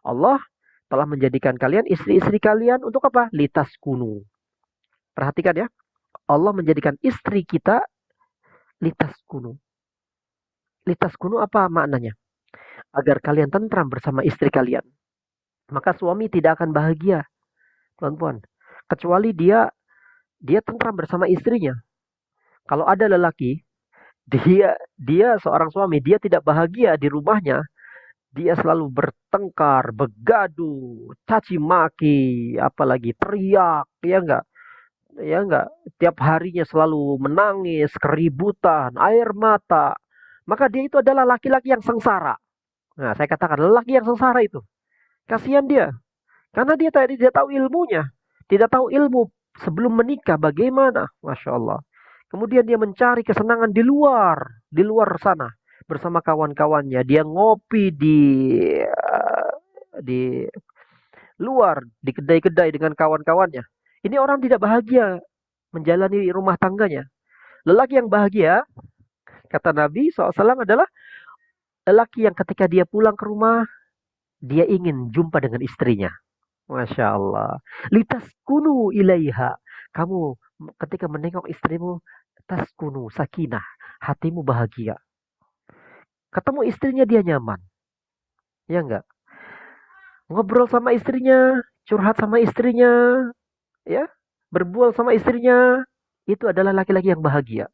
Allah telah menjadikan kalian, istri-istri kalian, untuk apa? Litaskunu. Perhatikan ya. Allah menjadikan istri kita litaskunu. Litaskunu apa maknanya? Agar kalian tentram bersama istri kalian. Maka suami tidak akan bahagia, tuan-tuan, kecuali dia tentram bersama istrinya. Kalau ada lelaki, dia seorang suami, dia tidak bahagia di rumahnya, dia selalu bertengkar, begaduh, caci maki, apalagi teriak, ya enggak? Ya enggak? Tiap harinya selalu menangis, keributan, air mata. Maka dia itu adalah laki-laki yang sengsara. Nah, saya katakan lelaki yang sengsara itu. Kasihan dia. Karena dia tidak tahu ilmunya. Tidak tahu ilmu sebelum menikah bagaimana. Masya Allah. Kemudian dia mencari kesenangan di luar sana. Bersama kawan-kawannya. Dia ngopi di luar, di kedai-kedai dengan kawan-kawannya. Ini orang tidak bahagia menjalani rumah tangganya. Lelaki yang bahagia, kata Nabi SAW, adalah lelaki yang ketika dia pulang ke rumah, dia ingin jumpa dengan istrinya. Masya Allah. Litas kunu ilaiha. Kamu ketika menengok istrimu, taskunu sakinah. Hatimu bahagia. Ketemu istrinya dia nyaman. Ya enggak? Ngobrol sama istrinya, curhat sama istrinya, ya, berbual sama istrinya, itu adalah laki-laki yang bahagia.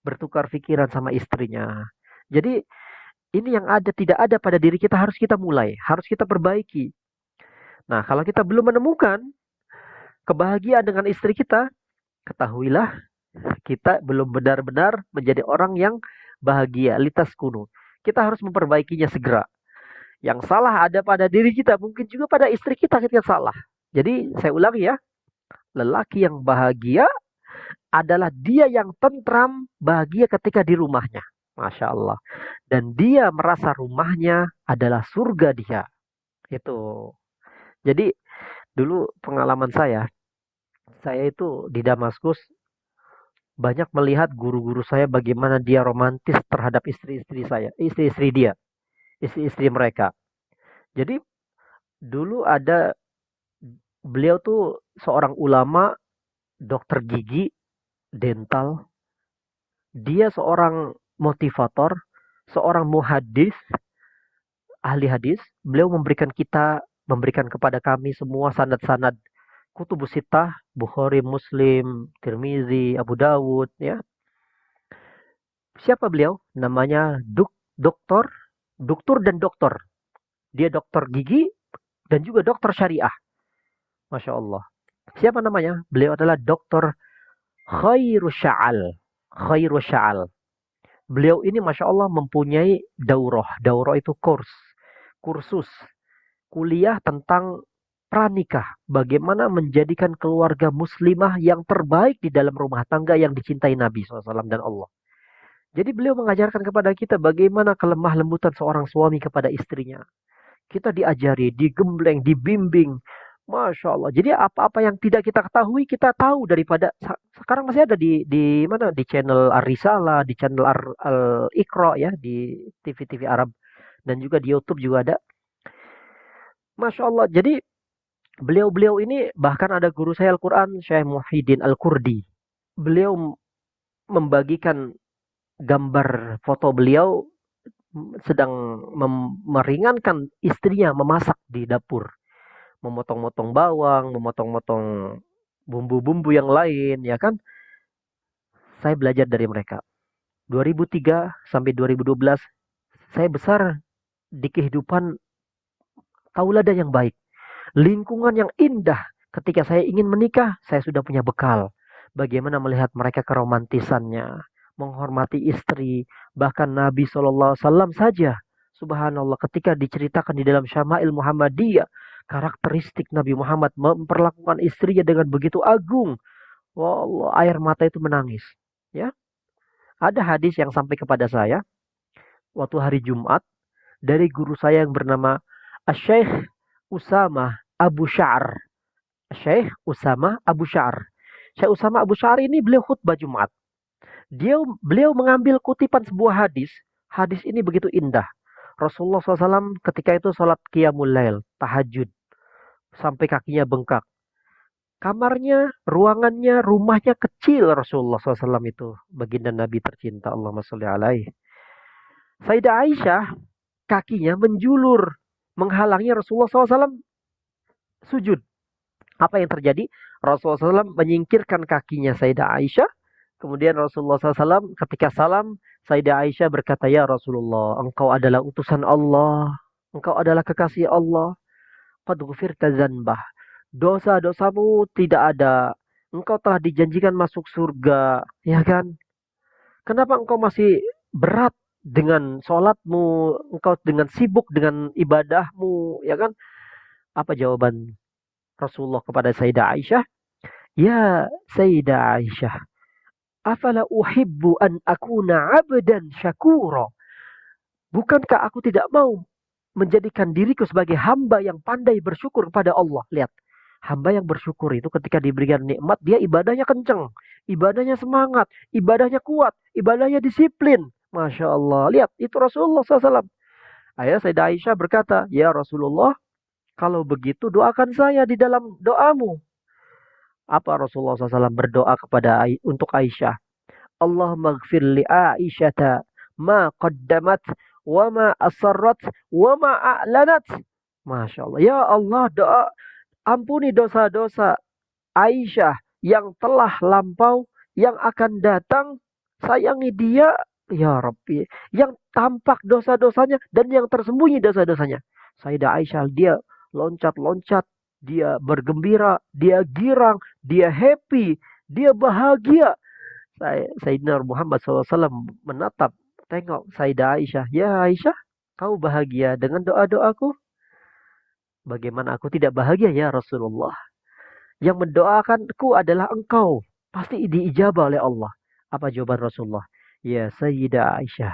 Bertukar pikiran sama istrinya. Jadi ini yang ada, tidak ada pada diri kita, harus kita mulai, harus kita perbaiki. Nah, kalau kita belum menemukan kebahagiaan dengan istri kita, ketahuilah kita belum benar-benar menjadi orang yang bahagia, litas kuno. Kita harus memperbaikinya segera. Yang salah ada pada diri kita, mungkin juga pada istri kita ketika salah. Jadi saya ulangi ya, lelaki yang bahagia adalah dia yang tentram, bahagia ketika di rumahnya. Masya Allah. Dan dia merasa rumahnya adalah surga dia. Itu. Jadi dulu pengalaman saya itu di Damaskus banyak melihat guru-guru saya bagaimana dia romantis terhadap istri-istri saya, istri-istri dia, istri-istri mereka. Jadi dulu ada, beliau tuh seorang ulama, dokter gigi, dental. Dia seorang motivator, seorang muhadis, ahli hadis. Beliau memberikan kepada kami semua sanad-sanad kutubus sittah, Bukhari, Muslim, Tirmizi, Abu Dawud, ya. Siapa beliau? Namanya doktor, dokter dan dokter. Dia dokter gigi dan juga dokter syariah. Masya Allah. Siapa namanya? Beliau adalah dokter Khairu Sya'al. Khairu Sya'al. Beliau ini Masya Allah mempunyai daurah. Daurah itu kursus. Kuliah tentang pranikah. Bagaimana menjadikan keluarga muslimah yang terbaik di dalam rumah tangga yang dicintai Nabi SAW dan Allah. Jadi beliau mengajarkan kepada kita bagaimana kelemah lembutan seorang suami kepada istrinya. Kita diajari, digembleng, dibimbing. Masya Allah. Jadi apa-apa yang tidak kita ketahui, kita tahu daripada sekarang masih ada di mana, di channel Ar-Risalah, di channel Al-Iqra, ya, di TV-TV Arab, dan juga di YouTube juga ada. Masya Allah. Jadi beliau-beliau ini, bahkan ada guru saya Al-Quran, Syekh Muhyiddin Al-Kurdi. Beliau membagikan gambar foto beliau sedang meringankan istrinya memasak di dapur. Memotong-motong bawang, memotong-motong bumbu-bumbu yang lain, ya kan? Saya belajar dari mereka. 2003 sampai 2012, saya besar di kehidupan tauladan yang baik. Lingkungan yang indah. Ketika saya ingin menikah, saya sudah punya bekal. Bagaimana melihat mereka keromantisannya, menghormati istri, bahkan Nabi SAW saja. Subhanallah, ketika diceritakan di dalam Syama'il Muhammadiyah, karakteristik Nabi Muhammad memperlakukan istrinya dengan begitu agung. Wallah, air mata itu menangis. Ya, ada hadis yang sampai kepada saya waktu hari Jumat dari guru saya yang bernama Syekh Usama Abu Sya'ar. Syekh Usama Abu Sya'ar. Syekh Usama Abu Sya'ar ini beliau khutbah Jumat. Beliau mengambil kutipan sebuah hadis. Hadis ini begitu indah. Rasulullah SAW ketika itu sholat qiyamul lail, tahajud, sampai kakinya bengkak. Kamarnya, ruangannya, rumahnya kecil Rasulullah SAW itu. Baginda Nabi tercinta, Allahumma sholli alaihi. Sayyidah Aisyah, kakinya menjulur, menghalangi Rasulullah SAW sujud. Apa yang terjadi? Rasulullah SAW menyingkirkan kakinya Sayyidah Aisyah. Kemudian Rasulullah SAW ketika salam, Sayyidah Aisyah berkata, "Ya Rasulullah, engkau adalah utusan Allah. Engkau adalah kekasih Allah. Qad ghufirta zanbah. Dosa-dosamu tidak ada. Engkau telah dijanjikan masuk surga." Ya kan? Kenapa engkau masih berat dengan sholatmu? Engkau dengan sibuk dengan ibadahmu. Ya kan? Apa jawaban Rasulullah kepada Sayyidah Aisyah? "Ya Sayyidah Aisyah, afala uhibbu an akuna abdan syakura." Bukankah aku tidak mau menjadikan diriku sebagai hamba yang pandai bersyukur kepada Allah. Lihat, hamba yang bersyukur itu ketika diberikan nikmat, dia ibadahnya kenceng, ibadahnya semangat, ibadahnya kuat, ibadahnya disiplin. Masya Allah. Lihat, itu Rasulullah SAW. Ayah Sayyidah Aisyah berkata, "Ya Rasulullah, kalau begitu doakan saya di dalam doamu." Apa Rasulullah SAW berdoa untuk Aisyah? Allahumma gfir li Aisyata ma qaddamat wa ma asarrat wa ma a'lanat. Masya Allah. Ya Allah, ampuni dosa-dosa Aisyah yang telah lampau, yang akan datang. Sayangi dia, ya Rabbi, yang tampak dosa-dosanya dan yang tersembunyi dosa-dosanya. Sayyidah Aisyah, dia loncat-loncat, dia bergembira, dia girang, dia happy, dia bahagia. Sayyidina Muhammad SAW menatap, tengok Sayyidah Aisyah. "Ya Aisyah, kau bahagia dengan doa-doaku? Bagaimana aku tidak bahagia ya Rasulullah? Yang mendoakanku adalah engkau. Pasti diijabah oleh Allah." Apa jawaban Rasulullah? "Ya Sayyidah Aisyah,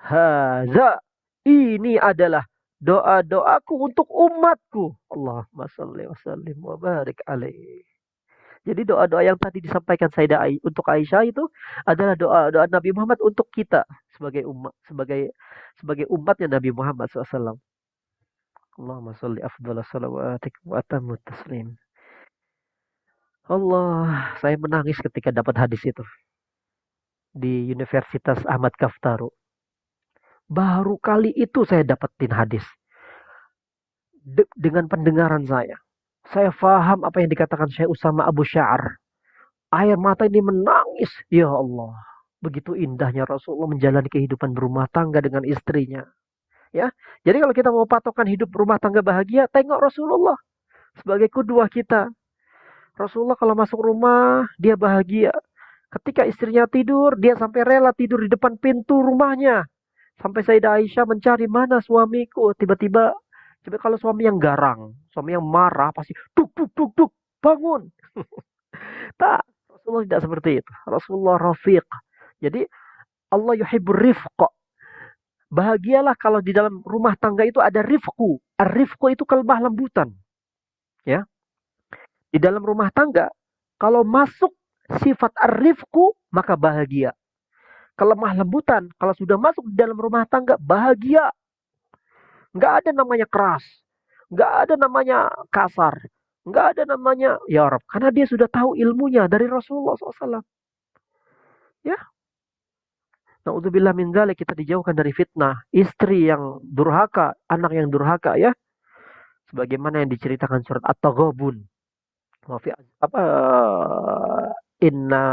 haza, ini adalah doa-doaku untuk umatku." Allahumma salli wa sallim wa barik alaihi. Jadi doa-doa yang tadi disampaikan Sayyidah untuk Aisyah itu adalah doa-doa Nabi Muhammad untuk kita sebagai umat, sebagai umatnya Nabi Muhammad SAW. Allahumma salli afdhalas salawatik wa atammu taslim. Allah, saya menangis ketika dapat hadis itu di Universitas Ahmad Kaftaru. Baru kali itu saya dapetin hadis. Dengan pendengaran saya. Saya faham apa yang dikatakan Syekh Usama Abu Sya'ar. Air mata ini menangis. Ya Allah. Begitu indahnya Rasulullah menjalani kehidupan berumah tangga dengan istrinya. Ya, jadi kalau kita mau patokan hidup rumah tangga bahagia, tengok Rasulullah sebagai kedua kita. Rasulullah kalau masuk rumah, dia bahagia. Ketika istrinya tidur, dia sampai rela tidur di depan pintu rumahnya. Sampai Sayyidah Aisyah mencari mana suamiku. Tiba-tiba, coba kalau suami yang garang, suami yang marah, pasti duk, duk, duk, duk, bangun. Tak, Rasulullah tidak seperti itu. Rasulullah rafiq. Jadi, Allah yuhibbur rifq. Bahagialah kalau di dalam rumah tangga itu ada rifku. Ar-rifku itu kelemah lembutan. Ya. Di dalam rumah tangga, kalau masuk sifat ar-rifku, maka bahagia. Kelemah lembutan, kalau sudah masuk di dalam rumah tangga, bahagia. Nggak ada namanya keras. Nggak ada namanya kasar. Nggak ada namanya ya Rab. Karena dia sudah tahu ilmunya dari Rasulullah SAW. Ya. Na'udzubillah min dzalik, kita dijauhkan dari fitnah. Istri yang durhaka, anak yang durhaka ya. Sebagaimana yang diceritakan surat At-Taghabun. Apa inna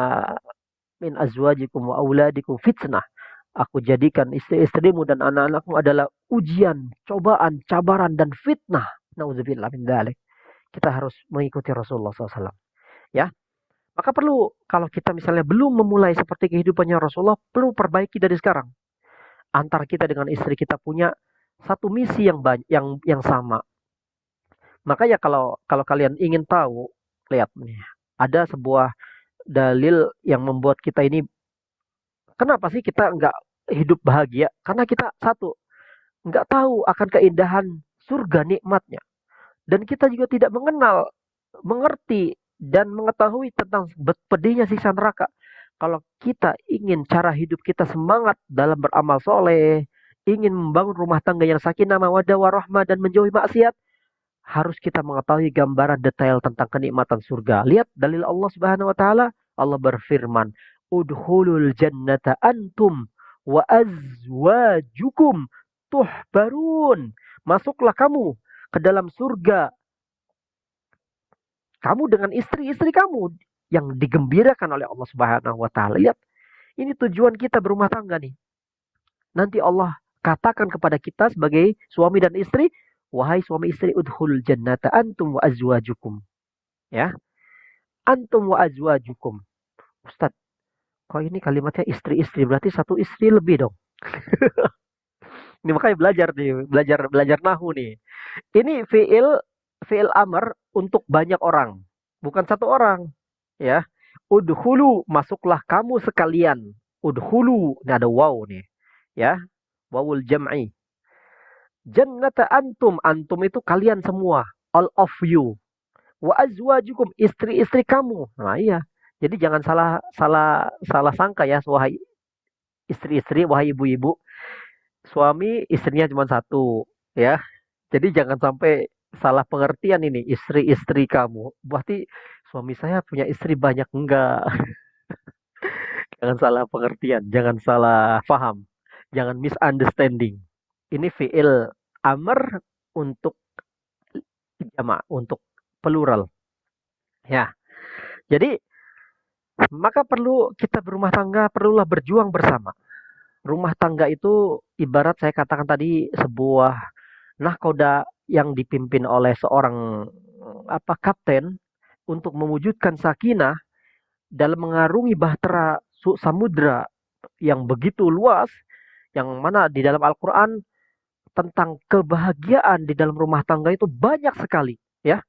min azwajikum wa auladikum fitnah. Aku jadikan istri-istrimu dan anak-anakmu adalah ujian, cobaan, cabaran dan fitnah. Nauzubillah min dzalik. Kita harus mengikuti Rasulullah SAW. Ya. Maka perlu kalau kita misalnya belum memulai seperti kehidupannya Rasulullah, perlu perbaiki dari sekarang. Antar kita dengan istri kita punya satu misi yang sama. Makanya kalau kalian ingin tahu, lihat nih, ada sebuah dalil yang membuat kita ini, kenapa sih kita nggak hidup bahagia? Karena kita satu, nggak tahu akan keindahan surga nikmatnya. Dan kita juga tidak mengerti, dan mengetahui tentang pedihnya siksa neraka. Kalau kita ingin cara hidup kita semangat dalam beramal soleh, ingin membangun rumah tangga yang sakinah, mawaddah, warahmah, dan menjauhi maksiat, harus kita mengetahui gambaran detail tentang kenikmatan surga. Lihat dalil Allah Subhanahu wa taala. Allah berfirman, "Udkhulul jannata antum wa azwajukum tuhbarun." Masuklah kamu ke dalam surga, kamu dengan istri-istri kamu yang digembirakan oleh Allah Subhanahu wa taala. Lihat, ini tujuan kita berumah tangga nih. Nanti Allah katakan kepada kita sebagai suami dan istri, wahai suami istri, udkhulul jannata antum wa azwajukum. Ya, antum wa azwajukum. Ustaz, kok ini kalimatnya istri-istri, berarti satu istri lebih dong. Ini makanya belajar nih, belajar nahu nih. Ini fiil amr untuk banyak orang, bukan satu orang. Ya, udhulu, masuklah kamu sekalian. Udhulu, ini ada waw nih. Ya, wawul jam'i. Jannata antum, antum itu kalian semua, all of you. Wa azwajukum, istri-istri kamu. Nah iya, jadi jangan salah sangka ya, wahai istri-istri, wahai ibu-ibu, suami istrinya cuma satu, ya. Jadi jangan sampai salah pengertian ini, istri-istri kamu. Berarti suami saya punya istri banyak, enggak. Jangan salah pengertian, jangan salah paham, jangan misunderstanding. Ini fi'il amr untuk jamak, untuk plural. Ya. Jadi maka perlu kita berumah tangga, perlulah berjuang bersama. Rumah tangga itu ibarat saya katakan tadi sebuah nahkoda yang dipimpin oleh seorang kapten untuk mewujudkan sakinah dalam mengarungi bahtera samudra yang begitu luas, yang mana di dalam Al-Quran tentang kebahagiaan di dalam rumah tangga itu banyak sekali, ya.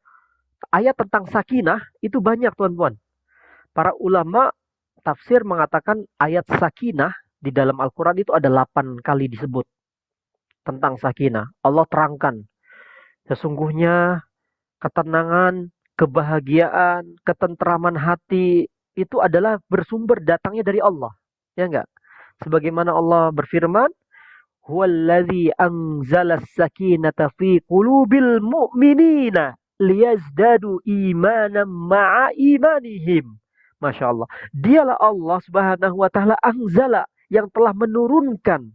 Ayat tentang sakinah itu banyak, tuan-tuan. Para ulama tafsir mengatakan ayat sakinah di dalam Al-Quran itu ada 8 kali disebut tentang sakinah. Allah terangkan, sesungguhnya ketenangan, kebahagiaan, ketentraman hati itu adalah bersumber datangnya dari Allah. Ya enggak? Sebagaimana Allah berfirman, "Huwallazi anzala as-sakinata fi qulubil mu'minina liyazdadu imanan ma'a imanihim." Masya Allah. Dialah Allah Subhanahu wa taala anzala, yang telah menurunkan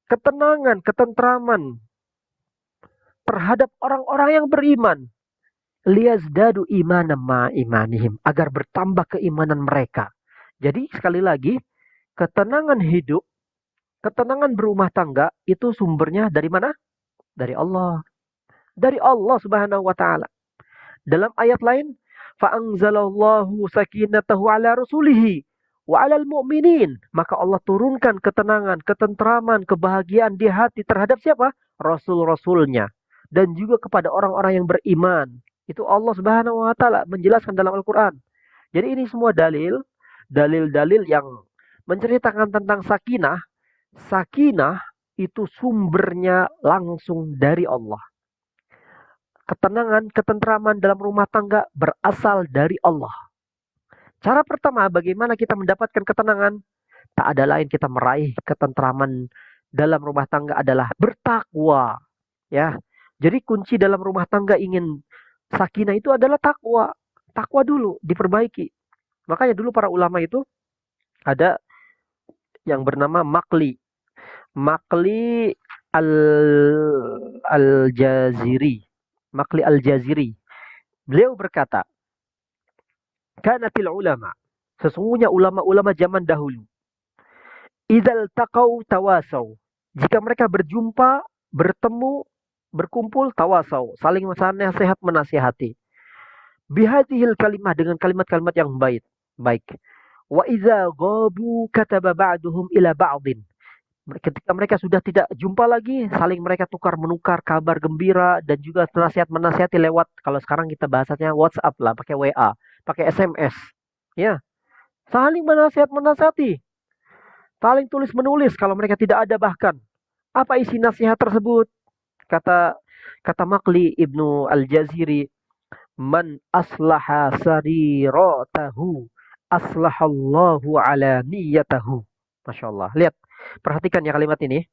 ketenangan, ketentraman terhadap orang-orang yang beriman. Liyazdadu imanan ma imanihim, agar bertambah keimanan mereka. Jadi sekali lagi, ketenangan hidup, ketenangan berumah tangga itu sumbernya dari mana? Dari Allah. Dari Allah Subhanahu wa taala. Dalam ayat lain, fa'anzalallahu sakinatahu ala rasulihi wa 'alal mu'minin. Maka Allah turunkan ketenangan, ketentraman, kebahagiaan di hati terhadap siapa? Rasul-rasulnya. Dan juga kepada orang-orang yang beriman. Itu Allah Subhanahu wa taala menjelaskan dalam Al-Qur'an. Jadi ini semua dalil-dalil yang menceritakan tentang sakinah. Sakinah itu sumbernya langsung dari Allah. Ketenangan, ketentraman dalam rumah tangga berasal dari Allah. Cara pertama bagaimana kita mendapatkan ketenangan? Tak ada lain kita meraih ketentraman dalam rumah tangga adalah bertakwa. Ya. Jadi kunci dalam rumah tangga ingin sakinah itu adalah takwa. Takwa dulu diperbaiki. Makanya dulu para ulama itu ada yang bernama Makli. Makli al-Jaziri. Makli al-Jaziri. Beliau berkata, kanatil ulama, sesungguhnya ulama-ulama zaman dahulu, idzal taqau tawasau, jika mereka berjumpa, bertemu, berkumpul, tawasau, saling nasihat menasihati. Bihadhil kalimah, dengan kalimat-kalimat yang baik. Wa idza ghabu kataba ba'duhum ila ba'din. Ketika mereka sudah tidak jumpa lagi, saling mereka menukar kabar gembira dan juga nasihat menasihati lewat, kalau sekarang kita bahasanya WhatsApp lah, pakai WA, pakai SMS. Ya. Saling menasihati. Saling tulis menulis kalau mereka tidak ada bahkan. Apa isi nasihat tersebut? Kata kata Maqli Ibnu Al-Jaziri, man aslaha sariratahu aslahallahu ala niyatahu. Masya Allah. Lihat, perhatikan ya kalimat ini.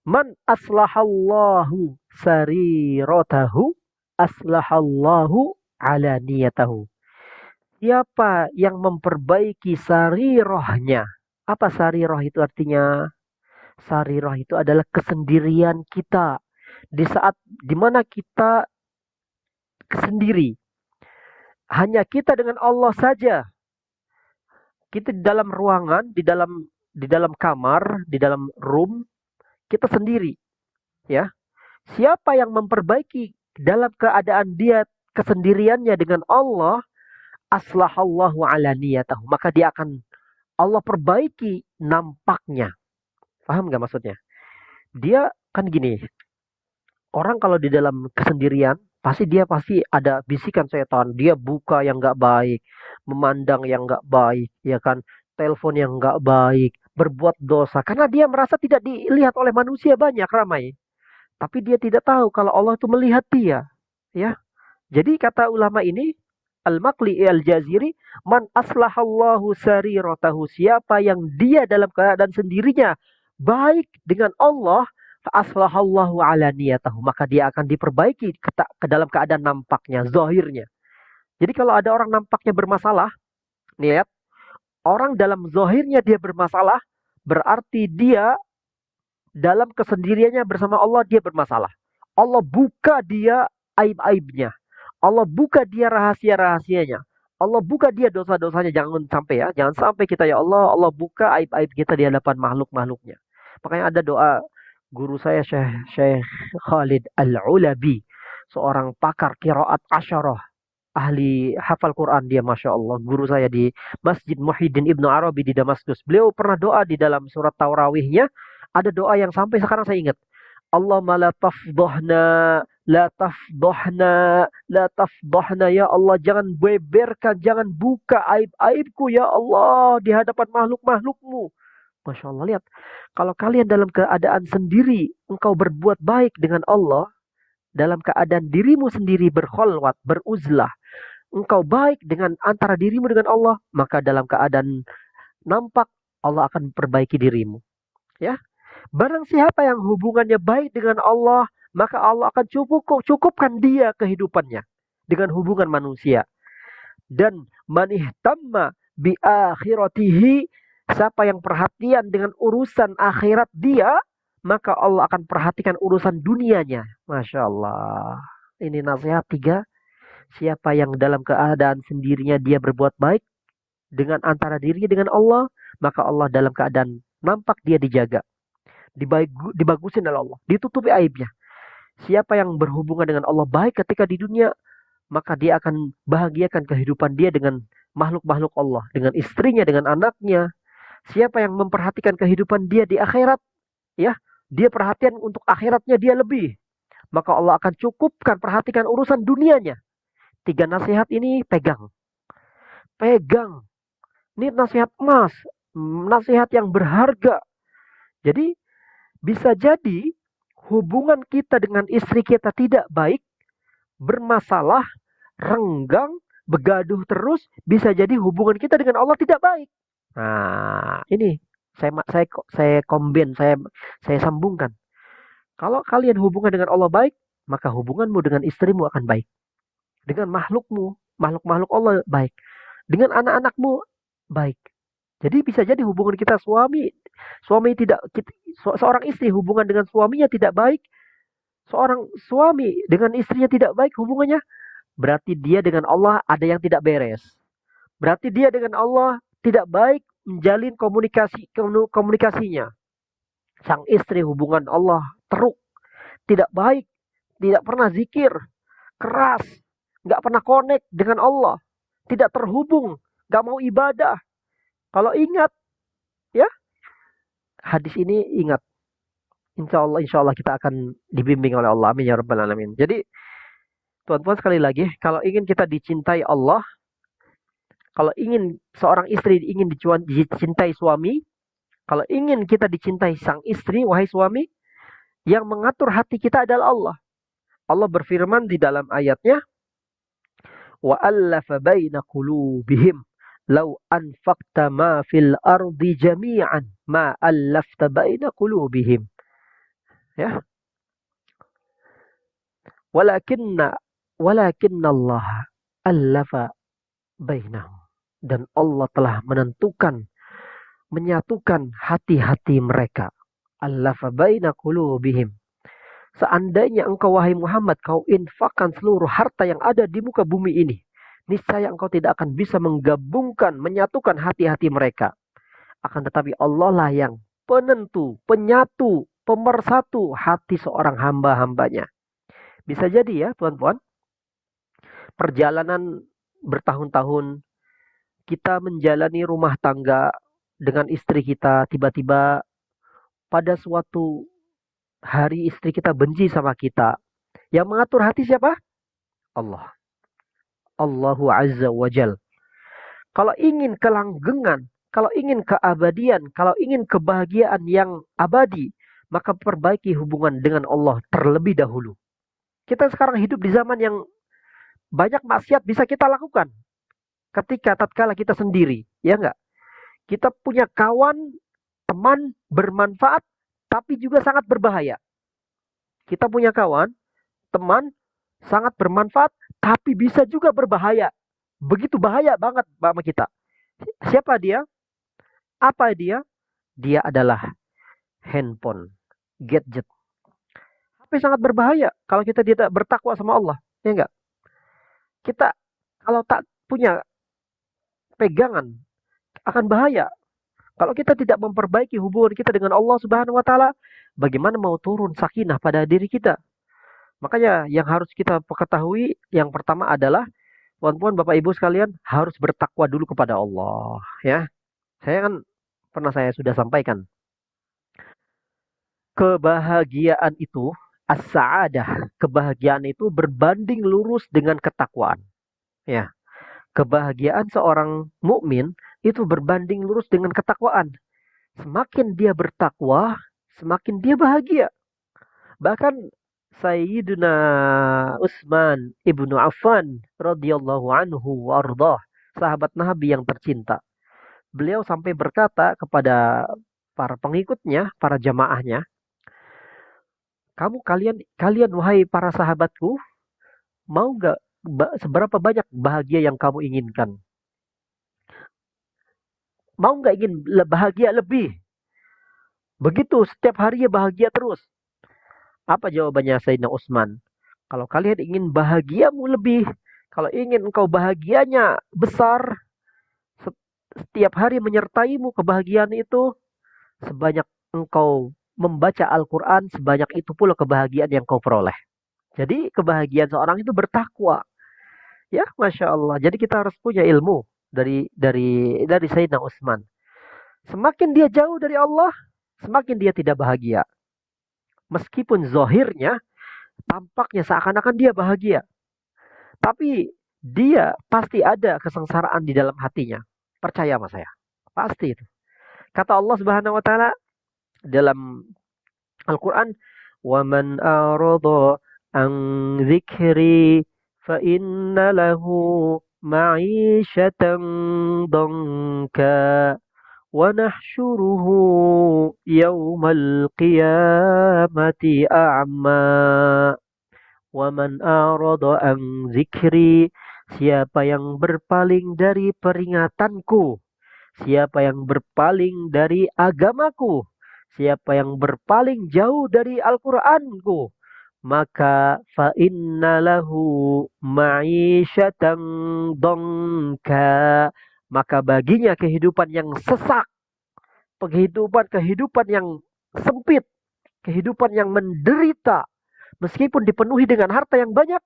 Man aslahallahu sariratahu aslahallahu ala niyatahu. Siapa yang memperbaiki sarirohnya? Apa sariroh itu artinya? Sariroh itu adalah kesendirian kita. Di saat dimana kita sendiri, hanya kita dengan Allah saja. Kita di dalam ruangan, di dalam kamar, di dalam room, kita sendiri, ya. Siapa yang memperbaiki dalam keadaan dia kesendiriannya dengan Allah, aslahallahu ala niyatahu, maka dia akan Allah perbaiki nampaknya. Paham nggak maksudnya? Dia kan gini, orang kalau di dalam kesendirian, pasti ada bisikan setan. Dia buka yang nggak baik, memandang yang nggak baik, ya kan? Telepon yang nggak baik, berbuat dosa. Karena dia merasa tidak dilihat oleh manusia banyak ramai. Tapi dia tidak tahu kalau Allah itu melihat dia, ya. Jadi kata ulama ini, Al-Maqli Al-Jaziri, man aslahallahu sariratahu, siapa yang dia dalam keadaan sendirinya baik dengan Allah, fa aslahallahu ala niyatahu, maka dia akan diperbaiki ke dalam keadaan nampaknya, zahirnya. Jadi kalau ada orang nampaknya bermasalah, nih lihat, orang dalam zahirnya dia bermasalah, berarti dia dalam kesendiriannya bersama Allah dia bermasalah. Allah buka dia aib-aibnya. Allah buka dia rahasia-rahasianya. Allah buka dia dosa-dosanya. Jangan sampai ya. Jangan sampai kita ya Allah, Allah buka aib-aib kita di hadapan makhluk-makhluknya. Makanya ada doa guru saya Syekh Khalid Al-Ulabi. Seorang pakar qiraat asyarah. Ahli hafal Quran dia, Masya Allah. Guru saya di Masjid Muhyiddin Ibnu Arabi di Damaskus. Beliau pernah doa di dalam surat Taurawihnya. Ada doa yang sampai sekarang saya ingat. Allahumma la tafdohna, la tafdohna, la tafdohna. Ya Allah, jangan beberkan, jangan buka aib-aibku ya Allah di hadapan makhluk-makhlukmu. Masya Allah, lihat. Kalau kalian dalam keadaan sendiri, engkau berbuat baik dengan Allah, dalam keadaan dirimu sendiri berkholwat, beruzlah, engkau baik dengan antara dirimu dengan Allah, maka dalam keadaan nampak Allah akan perbaiki dirimu. Ya. Barang siapa yang hubungannya baik dengan Allah, maka Allah akan cukupkan dia kehidupannya dengan hubungan manusia. Dan man ihtamma bi akhiratihi, siapa yang perhatian dengan urusan akhirat dia, maka Allah akan perhatikan urusan dunianya. Masya Allah. Ini nasihat 3. Siapa yang dalam keadaan sendirinya dia berbuat baik dengan antara dirinya dengan Allah, maka Allah dalam keadaan nampak dia dijaga, dibagusin oleh Allah, ditutupi aibnya. Siapa yang berhubungan dengan Allah baik ketika di dunia, maka dia akan bahagiakan kehidupan dia dengan makhluk-makhluk Allah, dengan istrinya, dengan anaknya. Siapa yang memperhatikan kehidupan dia di akhirat, ya, dia perhatian untuk akhiratnya dia lebih, maka Allah akan cukupkan perhatikan urusan dunianya. 3 nasihat ini pegang. Ini nasihat emas, nasihat yang berharga. Jadi bisa jadi hubungan kita dengan istri kita tidak baik, bermasalah, renggang, begaduh terus, bisa jadi hubungan kita dengan Allah tidak baik. Nah, ini saya combine, saya sambungkan. Kalau kalian hubungan dengan Allah baik, maka hubunganmu dengan istrimu akan baik. Dengan makhluk-makhluk Allah baik. Dengan anak-anakmu baik. Jadi bisa jadi hubungan kita seorang istri hubungan dengan suaminya tidak baik, seorang suami dengan istrinya tidak baik hubungannya, berarti dia dengan Allah ada yang tidak beres. Berarti dia dengan Allah tidak baik menjalin komunikasinya. Sang istri hubungan Allah teruk, tidak baik, tidak pernah zikir, keras, nggak pernah connect dengan Allah, tidak terhubung, nggak mau ibadah. Kalau ingat, ya, hadis ini ingat. Insya Allah kita akan dibimbing oleh Allah. Amin ya rabbal alamin. Jadi, tuan-tuan sekali lagi, kalau ingin kita dicintai Allah, kalau ingin seorang istri ingin dicintai suami, kalau ingin kita dicintai sang istri, wahai suami, Yang mengatur hati kita adalah Allah. Allah berfirman di dalam ayatnya, wa allafa baina qulubihim law anfaqta ma fil ardi jami'an ma allafta baina qulubihim. Ya. Walakinna Allah allafa bainahum. Dan Allah telah menyatukan hati-hati mereka. Allafa baina qulubihim. Seandainya engkau wahai Muhammad, kau infakkan seluruh harta yang ada di muka bumi ini, niscaya engkau tidak akan bisa menggabungkan, menyatukan hati-hati mereka. Akan tetapi Allah lah yang penentu, penyatu, pemersatu hati seorang hamba-hambanya. Bisa jadi ya tuan-tuan, perjalanan bertahun-tahun kita menjalani rumah tangga dengan istri kita, tiba-tiba pada suatu hari istri kita benci sama kita. Yang mengatur hati siapa? Allah. Allahu Azza wa Jal. Kalau ingin kelanggengan, kalau ingin keabadian, kalau ingin kebahagiaan yang abadi, maka perbaiki hubungan dengan Allah terlebih dahulu. Kita sekarang hidup di zaman yang banyak maksiat bisa kita lakukan. Ketika tatkala kita sendiri, ya enggak? Kita punya kawan, teman bermanfaat, tapi juga sangat berbahaya. Kita punya kawan, teman, sangat bermanfaat, tapi bisa juga berbahaya. Begitu bahaya banget sama kita. Siapa dia? Apa dia? Dia adalah handphone, gadget. HP sangat berbahaya kalau kita tidak bertakwa sama Allah. Ya enggak? Kita kalau tak punya pegangan akan bahaya. Kalau kita tidak memperbaiki hubungan kita dengan Allah Subhanahu wa taala, bagaimana mau turun sakinah pada diri kita? Makanya yang harus kita ketahui yang pertama adalah tuan-tuan Bapak Ibu sekalian harus bertakwa dulu kepada Allah, ya. Saya sudah sampaikan. Kebahagiaan itu as-sa'adah, kebahagiaan itu berbanding lurus dengan ketakwaan. Ya. Kebahagiaan seorang mukmin itu berbanding lurus dengan ketakwaan. Semakin dia bertakwa, semakin dia bahagia. Bahkan Sayyidina Utsman ibnu Affan radhiyallahu anhu wardah, sahabat Nabi yang tercinta. Beliau sampai berkata kepada para pengikutnya, para jamaahnya, kalian wahai para sahabatku, mau nggak seberapa banyak bahagia yang kamu inginkan? Mau nggak ingin bahagia lebih? Begitu setiap harinya bahagia terus. Apa jawabannya Sayyidina Utsman? Kalau kalian ingin bahagiamu lebih, kalau ingin engkau bahagianya besar, setiap hari menyertaimu kebahagiaan itu, sebanyak engkau membaca Al-Quran, sebanyak itu pula kebahagiaan yang kau peroleh. Jadi kebahagiaan seorang itu bertakwa. Ya, Masya Allah. Jadi kita harus punya ilmu dari Sayyidina Utsman. Semakin dia jauh dari Allah, semakin dia tidak bahagia. Meskipun zahirnya, tampaknya seakan-akan dia bahagia. Tapi dia pasti ada kesengsaraan di dalam hatinya. Percaya sama saya. Pasti itu. Kata Allah Subhanahu wa taala dalam Al-Quran, وَمَنْ أَعْرَضَ عَنْ ذِكْرِي فَإِنَّ لَهُ مَعِيشَةً ضَنْكًا وَنَحْشُرُهُ يَوْمَ الْقِيَامَةِ أَعْمَى وَمَنْ أَعْرَضَ عَنْ ذِكْرِي. Siapa yang berpaling dari peringatanku, siapa yang berpaling dari agamaku, siapa yang berpaling jauh dari Al-Qur'anku, maka fa inna lahu ma'isyatan dhanka, maka baginya kehidupan yang sesak, kehidupan yang sempit, kehidupan yang menderita, meskipun dipenuhi dengan harta yang banyak,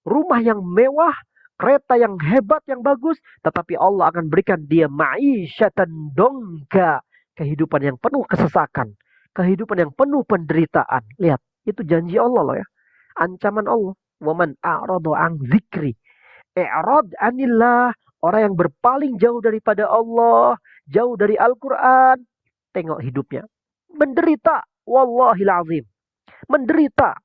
rumah yang mewah, kereta yang hebat, yang bagus, tetapi Allah akan berikan dia ma'isyatan dhanka, kehidupan yang penuh kesesakan, kehidupan yang penuh penderitaan. Lihat, itu janji Allah loh ya. Ancaman Allah. Waman a'radu an dzikri. I'rad anillah. Orang yang berpaling jauh daripada Allah, jauh dari Al-Quran. Tengok hidupnya. Menderita. Wallahil azim. menderita.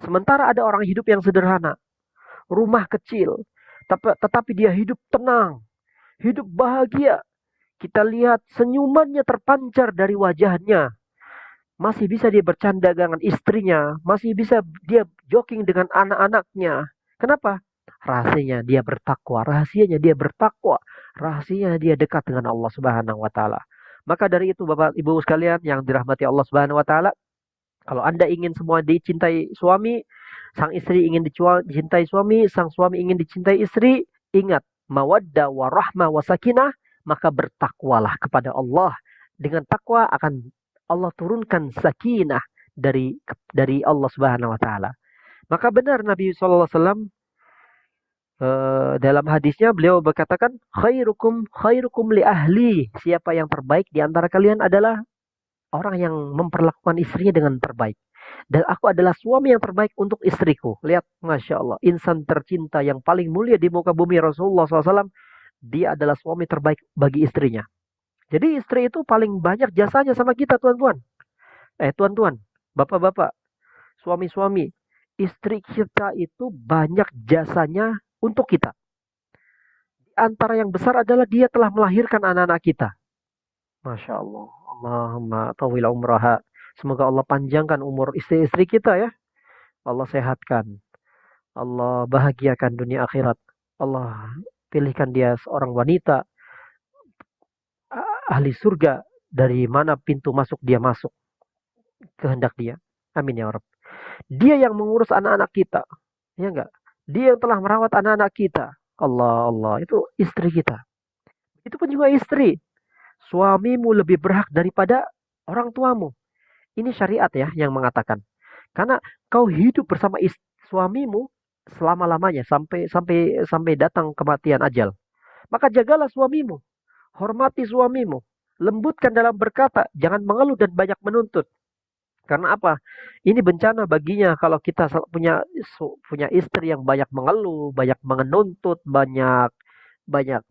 Sementara ada orang hidup yang sederhana, rumah kecil, tetapi dia hidup tenang, hidup bahagia. Kita lihat senyumannya terpancar dari wajahnya. Masih bisa dia bercanda dengan istrinya, masih bisa dia jogging dengan anak-anaknya. Kenapa? Rahasianya dia bertakwa, rahasianya dia dekat dengan Allah Subhanahu wa taala. Maka dari itu Bapak Ibu sekalian yang dirahmati Allah Subhanahu wa taala, kalau Anda ingin semua dicintai suami, sang istri ingin dicintai suami, sang suami ingin dicintai istri, ingat mawaddah warahmah wasakinah, maka bertakwalah kepada Allah. Dengan takwa akan Allah turunkan sakinah dari Allah Subhanahu wa taala. Maka benar Nabi sallallahu alaihi wasallam dalam hadisnya beliau berkatakan khairukum li ahli. Siapa yang terbaik di antara kalian adalah orang yang memperlakukan istrinya dengan terbaik. Dan aku adalah suami yang terbaik untuk istriku. Lihat, Masya Allah. Insan tercinta yang paling mulia di muka bumi Rasulullah SAW. Dia adalah suami terbaik bagi istrinya. Jadi istri itu paling banyak jasanya sama kita, tuan-tuan. Tuan-tuan, bapak-bapak, suami-suami. Istri kita itu banyak jasanya untuk kita. Di antara yang besar adalah dia telah melahirkan anak-anak kita. Masya Allah. Allahumma tawil umraha. Semoga Allah panjangkan umur istri-istri kita ya. Allah sehatkan. Allah bahagiakan dunia akhirat. Allah pilihkan dia seorang wanita ahli surga, dari mana pintu masuk dia masuk. Kehendak dia. Amin ya Rabb. Dia yang mengurus anak-anak kita. Ya enggak? Dia yang telah merawat anak-anak kita. Allah, itu istri kita. Itu pun juga istri. Suamimu lebih berhak daripada orang tuamu. Ini syariat ya yang mengatakan. Karena kau hidup bersama suamimu selama-lamanya sampai datang kematian ajal. Maka jagalah suamimu. Hormati suamimu. Lembutkan dalam berkata, jangan mengeluh dan banyak menuntut. Karena apa? Ini bencana baginya kalau kita punya istri yang banyak mengeluh, banyak menuntut, banyak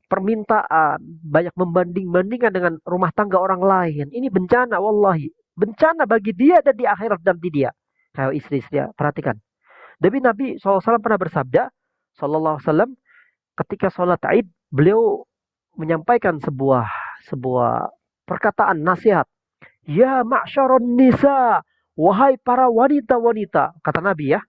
permintaan, banyak membanding-bandingkan dengan rumah tangga orang lain. Ini bencana wallahi. Bencana bagi dia dan di akhirat nanti dia. Kayak istri-istri, perhatikan. Tapi Nabi SAW pernah bersabda, SAW, ketika sholat Id, beliau menyampaikan sebuah perkataan nasihat. Ya ma'syaron nisa, wahai para wanita-wanita, kata Nabi ya,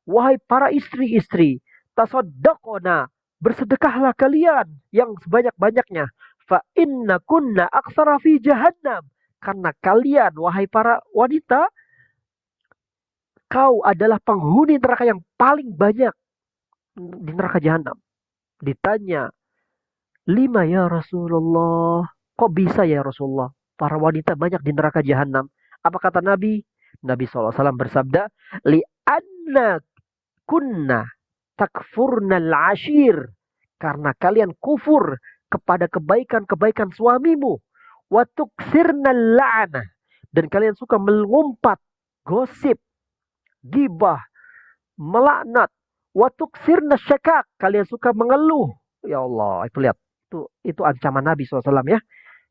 wahai para istri-istri, tasaddaqona, bersedekahlah kalian yang sebanyak-banyaknya. Fa inna kunna aksara fi jahannam. Karena kalian, wahai para wanita, kau adalah penghuni neraka yang paling banyak di neraka jahanam. Ditanya, 5 ya Rasulullah. Kok bisa ya Rasulullah? Para wanita banyak di neraka jahanam. Apa kata Nabi? Nabi SAW bersabda, li'anna kunna takfurnal ashir. Karena kalian kufur kepada kebaikan-kebaikan suamimu. Wa tuksirnal la'ana. Dan kalian suka mengumpat, gosip, gibah, melaknat. Wa tuksirna syakak. Kalian suka mengeluh. Ya Allah, itu lihat. Itu ancaman Nabi SAW ya.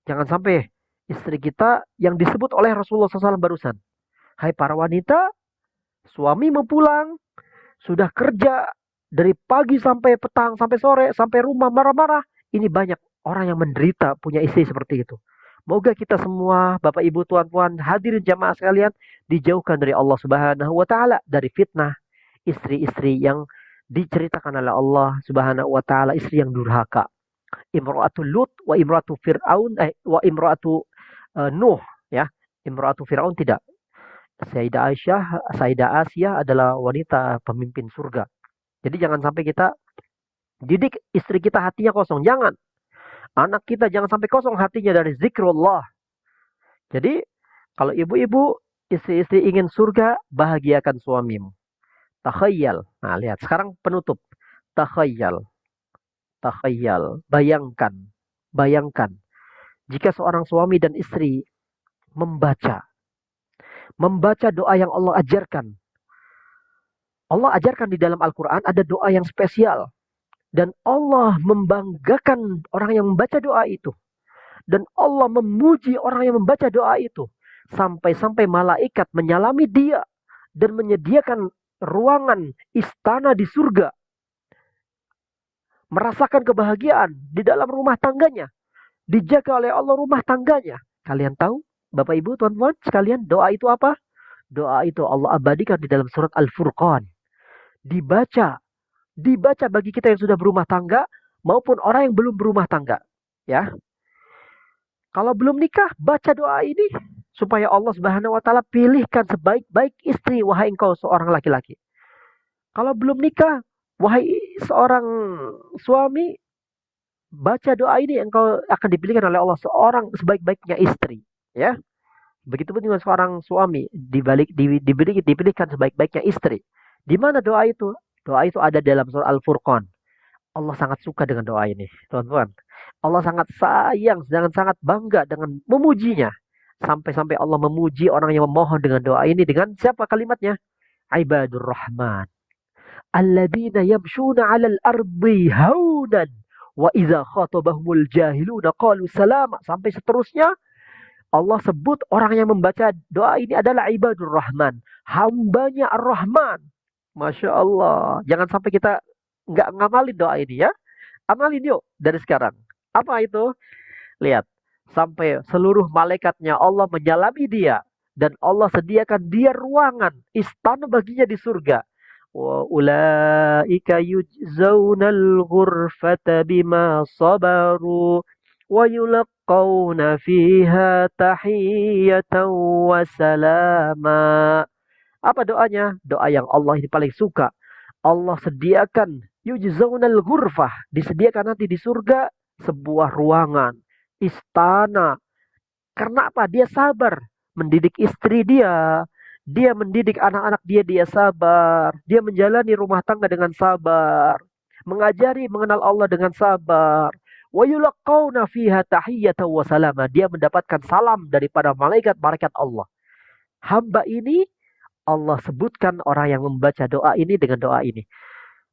Jangan sampai istri kita yang disebut oleh Rasulullah SAW barusan. Hai para wanita, suami mau pulang, sudah kerja dari pagi sampai petang, sampai sore, sampai rumah marah-marah. Ini banyak orang yang menderita punya istri seperti itu. Moga kita semua, Bapak Ibu, Tuan-tuan, hadirin jamaah sekalian, dijauhkan dari Allah Subhanahu wa taala, dari fitnah istri-istri yang diceritakan oleh Allah Subhanahu wa taala, istri yang durhaka. Imra'atu Lut wa imra'atu Fir'aun wa imra'atu Nuh ya. Imra'atu Fir'aun tidak. Sayyidah Asia adalah wanita pemimpin surga. Jadi jangan sampai kita didik istri kita hatinya kosong. Jangan. Anak kita jangan sampai kosong hatinya dari zikrullah. Jadi kalau ibu-ibu, istri-istri ingin surga, bahagiakan suamimu. Takhayyal. Nah, lihat. Sekarang penutup. Takhayyal. Bayangkan. Jika seorang suami dan istri membaca doa yang Allah ajarkan. Allah ajarkan di dalam Al-Quran ada doa yang spesial. Dan Allah membanggakan orang yang membaca doa itu. Dan Allah memuji orang yang membaca doa itu. Sampai-sampai malaikat menyalami dia dan menyediakan ruangan istana di surga. Merasakan kebahagiaan di dalam rumah tangganya. Dijaga oleh Allah rumah tangganya. Kalian tahu, Bapak Ibu, Tuan-tuan sekalian, doa itu apa? Doa itu Allah abadikan di dalam surat Al-Furqan. Dibaca. Dibaca bagi kita yang sudah berumah tangga maupun orang yang belum berumah tangga. Ya. Kalau belum nikah, baca doa ini supaya Allah Subhanahu wa taala pilihkan sebaik-baik istri wahai engkau seorang laki-laki. Kalau belum nikah, wahai seorang suami, baca doa ini engkau akan dipilihkan oleh Allah seorang sebaik-baiknya istri, ya. Begitupun dengan seorang suami dipilihkan sebaik-baiknya istri. Di mana doa itu? Doa itu ada dalam surah Al-Furqan. Allah sangat suka dengan doa ini, teman-teman. Allah sangat sayang dan sangat bangga dengan memujinya. Sampai-sampai Allah memuji orang yang memohon dengan doa ini dengan siapa kalimatnya? Ibadur Rahman. Alladzina yamshuna 'alal ardi haunan wa idza khatabahumul jahiluna qalu salama. Sampai seterusnya Allah sebut orang yang membaca doa ini adalah ibadur Rahman. Hambanya Ar-Rahman. Masya Allah. Jangan sampai kita nggak ngamalin doa ini ya. Amalin yuk dari sekarang. Apa itu? Lihat. Sampai seluruh malaikatnya Allah menyalami dia. Dan Allah sediakan dia ruangan. Istana baginya di surga. Wa ulaika yujzaunal ghurfata bima sabaru. Wa yulaqawna fiha tahiyyatan wa salama. Apa doanya? Doa yang Allah ini paling suka. Allah sediakan yujzaunal ghurfah, disediakan nanti di surga sebuah ruangan, istana. Karena apa? Dia sabar mendidik istri dia, dia mendidik anak-anak dia, dia sabar, dia menjalani rumah tangga dengan sabar, mengajari mengenal Allah dengan sabar. Wa yulaqawna fiha tahiyyatan wa salama. Dia mendapatkan salam daripada malaikat-malaikat Allah. Hamba ini Allah sebutkan orang yang membaca doa ini dengan doa ini.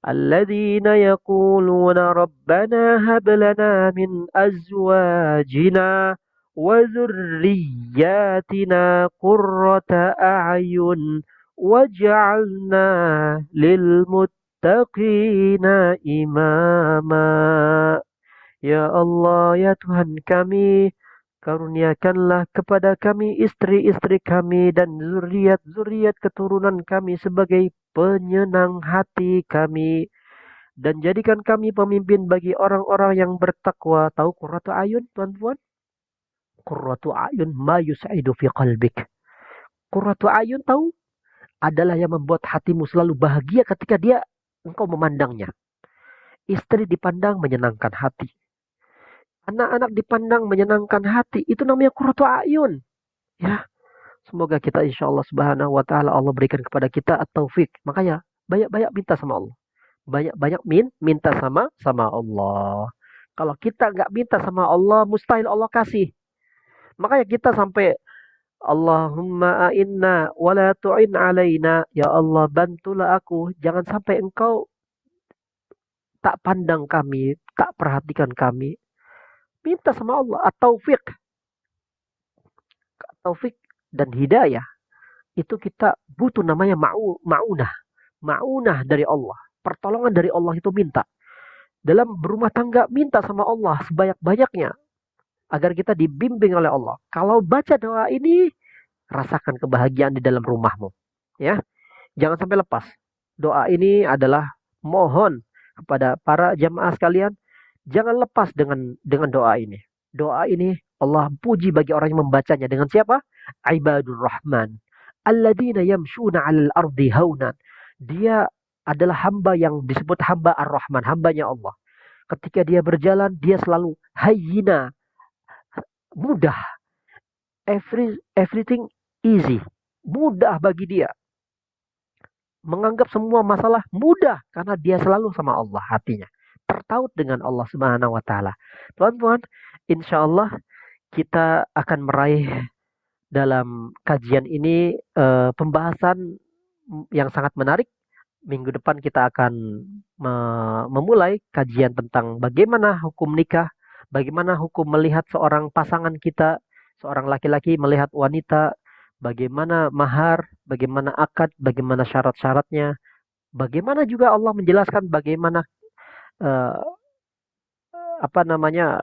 Alladzina yaquluna rabbana hab lana min azwajina wa dzurriyyatina qurrata a'yun waj'alna lil muttaqina imama. Ya Allah, ya Tuhan kami, karuniakanlah kepada kami istri-istri kami dan zuriat-zuriat keturunan kami sebagai penyenang hati kami. Dan jadikan kami pemimpin bagi orang-orang yang bertakwa. Tahu qurratu ayun, tuan-tuan? Qurratu ayun ma yus'idu fi qalbik. Qurratu ayun tahu? Adalah yang membuat hatimu selalu bahagia ketika engkau memandangnya. Istri dipandang menyenangkan hati. Anak-anak dipandang menyenangkan hati. Itu namanya qurratu a'yun. Ya. Semoga kita insya Allah subhanahu wa ta'ala Allah berikan kepada kita at-taufik. Makanya banyak-banyak minta sama Allah. Banyak-banyak minta sama Allah. Kalau kita nggak minta sama Allah, mustahil Allah kasih. Makanya kita sampai Allahumma a'inna wa la tu'in alaina. Ya Allah, bantulah aku. Jangan sampai engkau tak pandang kami, tak perhatikan kami. Minta sama Allah at-taufik. Taufik dan hidayah. Itu kita butuh namanya ma'unah. Ma'unah dari Allah. Pertolongan dari Allah itu minta. Dalam berumah tangga minta sama Allah sebanyak-banyaknya. Agar kita dibimbing oleh Allah. Kalau baca doa ini, rasakan kebahagiaan di dalam rumahmu. Ya, jangan sampai lepas. Doa ini adalah mohon kepada para jamaah sekalian. Jangan lepas dengan doa ini. Doa ini Allah puji bagi orang yang membacanya dengan siapa? Ibadur Rahman. Alladzina yamshuna 'alal ardi haunan. Dia adalah hamba yang disebut hamba Ar-Rahman, hambanya Allah. Ketika dia berjalan, dia selalu hayyina, mudah. Everything easy. Mudah bagi dia. Menganggap semua masalah mudah karena dia selalu sama Allah hatinya. Tertaut dengan Allah Subhanahu wa taala. Tuan-tuan, insyaallah kita akan meraih dalam kajian ini pembahasan yang sangat menarik. Minggu depan kita akan memulai kajian tentang bagaimana hukum nikah, bagaimana hukum melihat seorang pasangan kita Seorang laki-laki melihat wanita, bagaimana mahar, bagaimana akad, bagaimana syarat-syaratnya, bagaimana juga Allah menjelaskan bagaimana eh, apa namanya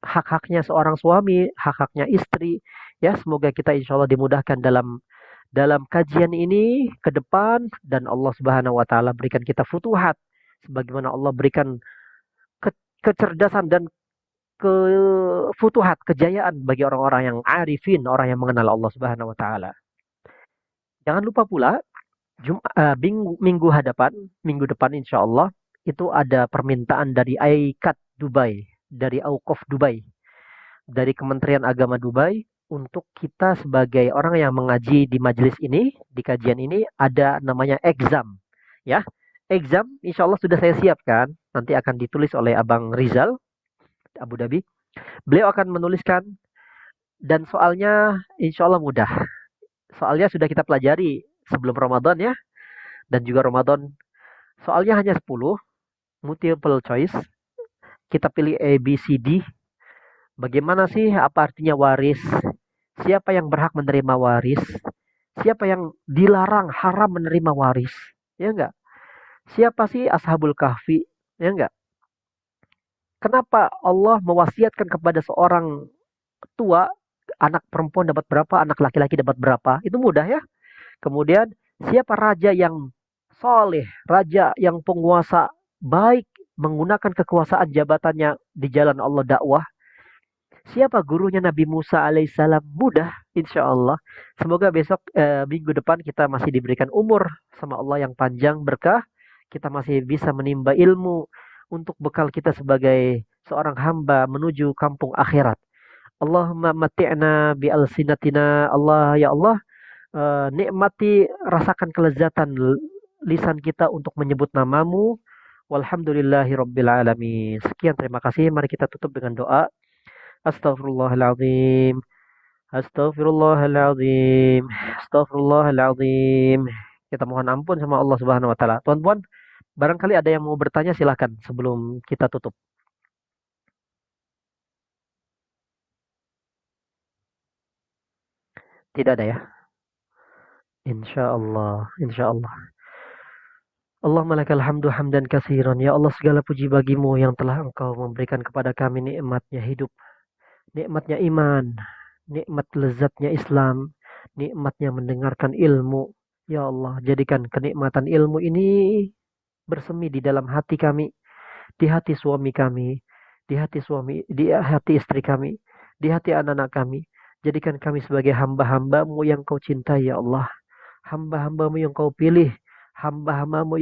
hak-haknya seorang suami, hak-haknya istri. Ya, semoga kita insya Allah dimudahkan dalam dalam kajian ini ke depan dan Allah Subhanahu wa taala berikan kita futuhat sebagaimana Allah berikan kecerdasan dan kefutuhat, kejayaan bagi orang-orang yang arifin, orang yang mengenal Allah Subhanahu wa taala. Jangan lupa pula minggu hadapan, minggu depan insya Allah itu ada permintaan dari ICAT Dubai, dari Auqaf Dubai, dari Kementerian Agama Dubai untuk kita sebagai orang yang mengaji di majelis ini, di kajian ini ada namanya exam, ya. Exam insya Allah sudah saya siapkan, nanti akan ditulis oleh Abang Rizal Abu Dhabi. Beliau akan menuliskan dan soalnya insya Allah mudah. Soalnya sudah kita pelajari sebelum Ramadan ya, dan juga Ramadan. Soalnya hanya 10, multiple choice. Kita pilih A, B, C, D. Bagaimana sih apa artinya waris? Siapa yang berhak menerima waris? Siapa yang dilarang haram menerima waris? Ya enggak? Siapa sih ashabul kahfi? Ya enggak? Kenapa Allah mewasiatkan kepada seorang tua, anak perempuan dapat berapa, anak laki-laki dapat berapa? Itu mudah ya. Kemudian siapa raja yang soleh, raja yang penguasa baik menggunakan kekuasaan jabatannya di jalan Allah dakwah. Siapa gurunya Nabi Musa alaihissalam? Mudah, insya Allah. Semoga besok minggu depan kita masih diberikan umur sama Allah yang panjang berkah. Kita masih bisa menimba ilmu untuk bekal kita sebagai seorang hamba menuju kampung akhirat. Allahumma mati'na bi alsinatina. Allah ya Allah, nikmati, rasakan kelezatan lisan kita untuk menyebut namamu. Walhamdulillahi rabbil alamin. Sekian, terima kasih. Mari kita tutup dengan doa. Astaghfirullahaladzim. Astaghfirullahaladzim. Astaghfirullahaladzim. Kita mohon ampun sama Allah Subhanahu wa taala. Tuan-tuan, barangkali ada yang mau bertanya, silakan sebelum kita tutup. Tidak ada ya? Insya Allah, insya Allah. Allahumma lakal hamdu hamdan kasiran. Ya Allah, segala puji bagimu yang telah engkau memberikan kepada kami nikmatnya hidup, nikmatnya iman, nikmat lezatnya Islam, nikmatnya mendengarkan ilmu. Ya Allah, jadikan kenikmatan ilmu ini bersemi di dalam hati kami, di hati suami kami, di hati istri kami, di hati anak-anak kami. Jadikan kami sebagai hamba-hambamu yang kau cintai ya Allah. Hamba-hambamu yang kau pilih, hamba-hambamu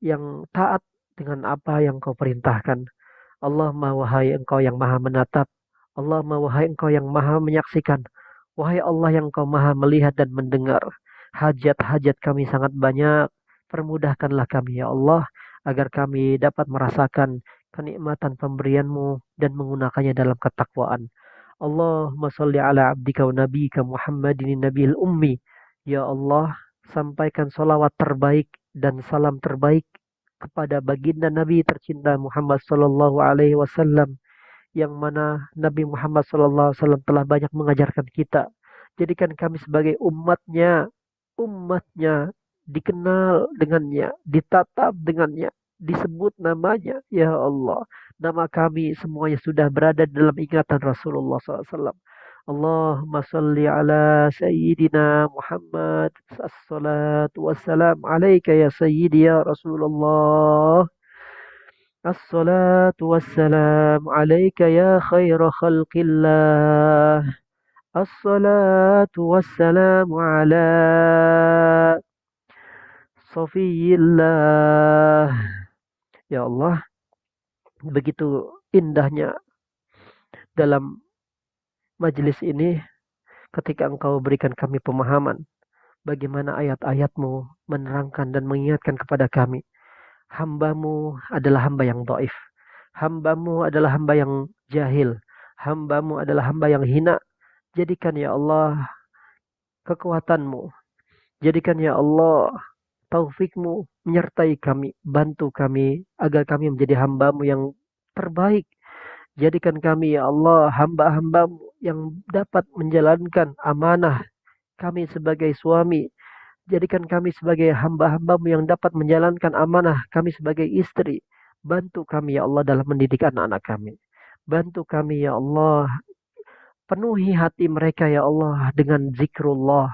yang taat dengan apa yang kau perintahkan. Allahumma wahai engkau yang maha menatap, Allahumma wahai engkau yang maha menyaksikan, wahai Allah yang kau maha melihat dan mendengar. Hajat-hajat kami sangat banyak, permudahkanlah kami ya Allah, agar kami dapat merasakan kenikmatan pemberianmu dan menggunakannya dalam ketakwaan. Allahumma salli ala abdika wa nabiyika Muhammadin nabiyil ummi. Ya Allah, sampaikan salawat terbaik dan salam terbaik kepada baginda Nabi tercinta Muhammad sallallahu alaihi wasallam, yang mana Nabi Muhammad sallallahu alaihi wasallam telah banyak mengajarkan kita. Jadikan kami sebagai umatnya dikenal dengannya, ditatap dengannya, disebut namanya. Ya Allah, nama kami semuanya sudah berada dalam ingatan Rasulullah SAW. Allahumma salli ala Sayyidina Muhammad. Assalatu wassalam alaika ya Sayyidi ya Rasulullah. Assalatu wassalam alaika ya khaira khalqillah. Assalatu wassalamu ala Sofiyillah. Ya Allah, begitu indahnya dalam majelis ini ketika Engkau berikan kami pemahaman bagaimana ayat-ayat-Mu menerangkan dan mengingatkan kepada kami. Hambamu adalah hamba yang dhaif. Hambamu adalah hamba yang jahil. Hambamu adalah hamba yang hina. Jadikan ya Allah kekuatanmu. Jadikan ya Allah taufikmu menyertai kami. Bantu kami agar kami menjadi hambamu yang terbaik. Jadikan kami ya Allah hamba-hamba-Mu yang dapat menjalankan amanah kami sebagai suami. Jadikan kami sebagai hamba-hamba-Mu yang dapat menjalankan amanah kami sebagai istri. Bantu kami ya Allah dalam mendidik anak-anak kami. Bantu kami ya Allah. Penuhi hati mereka ya Allah dengan zikrullah.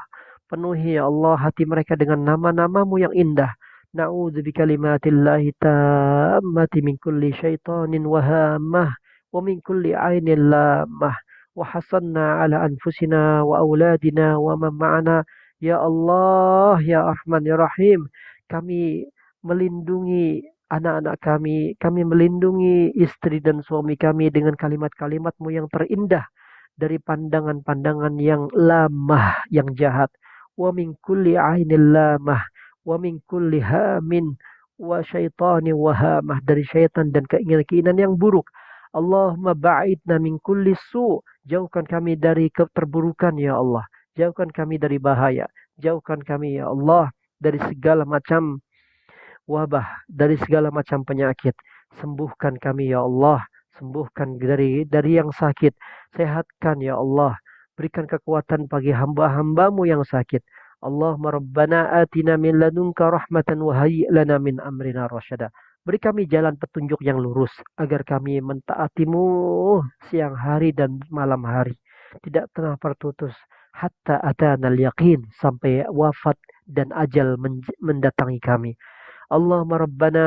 Penuhi ya Allah hati mereka dengan nama-nama-Mu yang indah. Na'udzu bikalimatillahi tammati min kulli syaitanin wahamah wa min kulli ainin lamah. Wa hasanna ala anfusina wa auladina wa man ma'ana. Ya Allah, ya Rahman, ya Rahim. Kami melindungi anak-anak kami melindungi istri dan suami kami dengan kalimat-kalimat-Mu yang terindah dari pandangan-pandangan yang lamah, yang jahat. Wa min kulli ainil lamah, wa min kulli hamin, wa syaitani wahamah, dari syaitan dan keinginan-keinginan yang buruk. Allahumma ba'idna min kulli su, jauhkan kami dari keterburukan ya Allah. Jauhkan kami dari bahaya. Jauhkan kami ya Allah dari segala macam wabah, dari segala macam penyakit. Sembuhkan kami ya Allah. Sembuhkan dari yang sakit. Sehatkan ya Allah. Berikan kekuatan bagi hamba-hamba-Mu yang sakit. Allahumma rabbana atina min ladunka rahmatan wa hayyi' lana min amrina rasyada. Beri kami jalan petunjuk yang lurus agar kami mentaati-Mu siang hari dan malam hari. Tidak pernah terputus hatta atanal yaqin, sampai wafat dan ajal mendatangi kami. Allahumma rabbana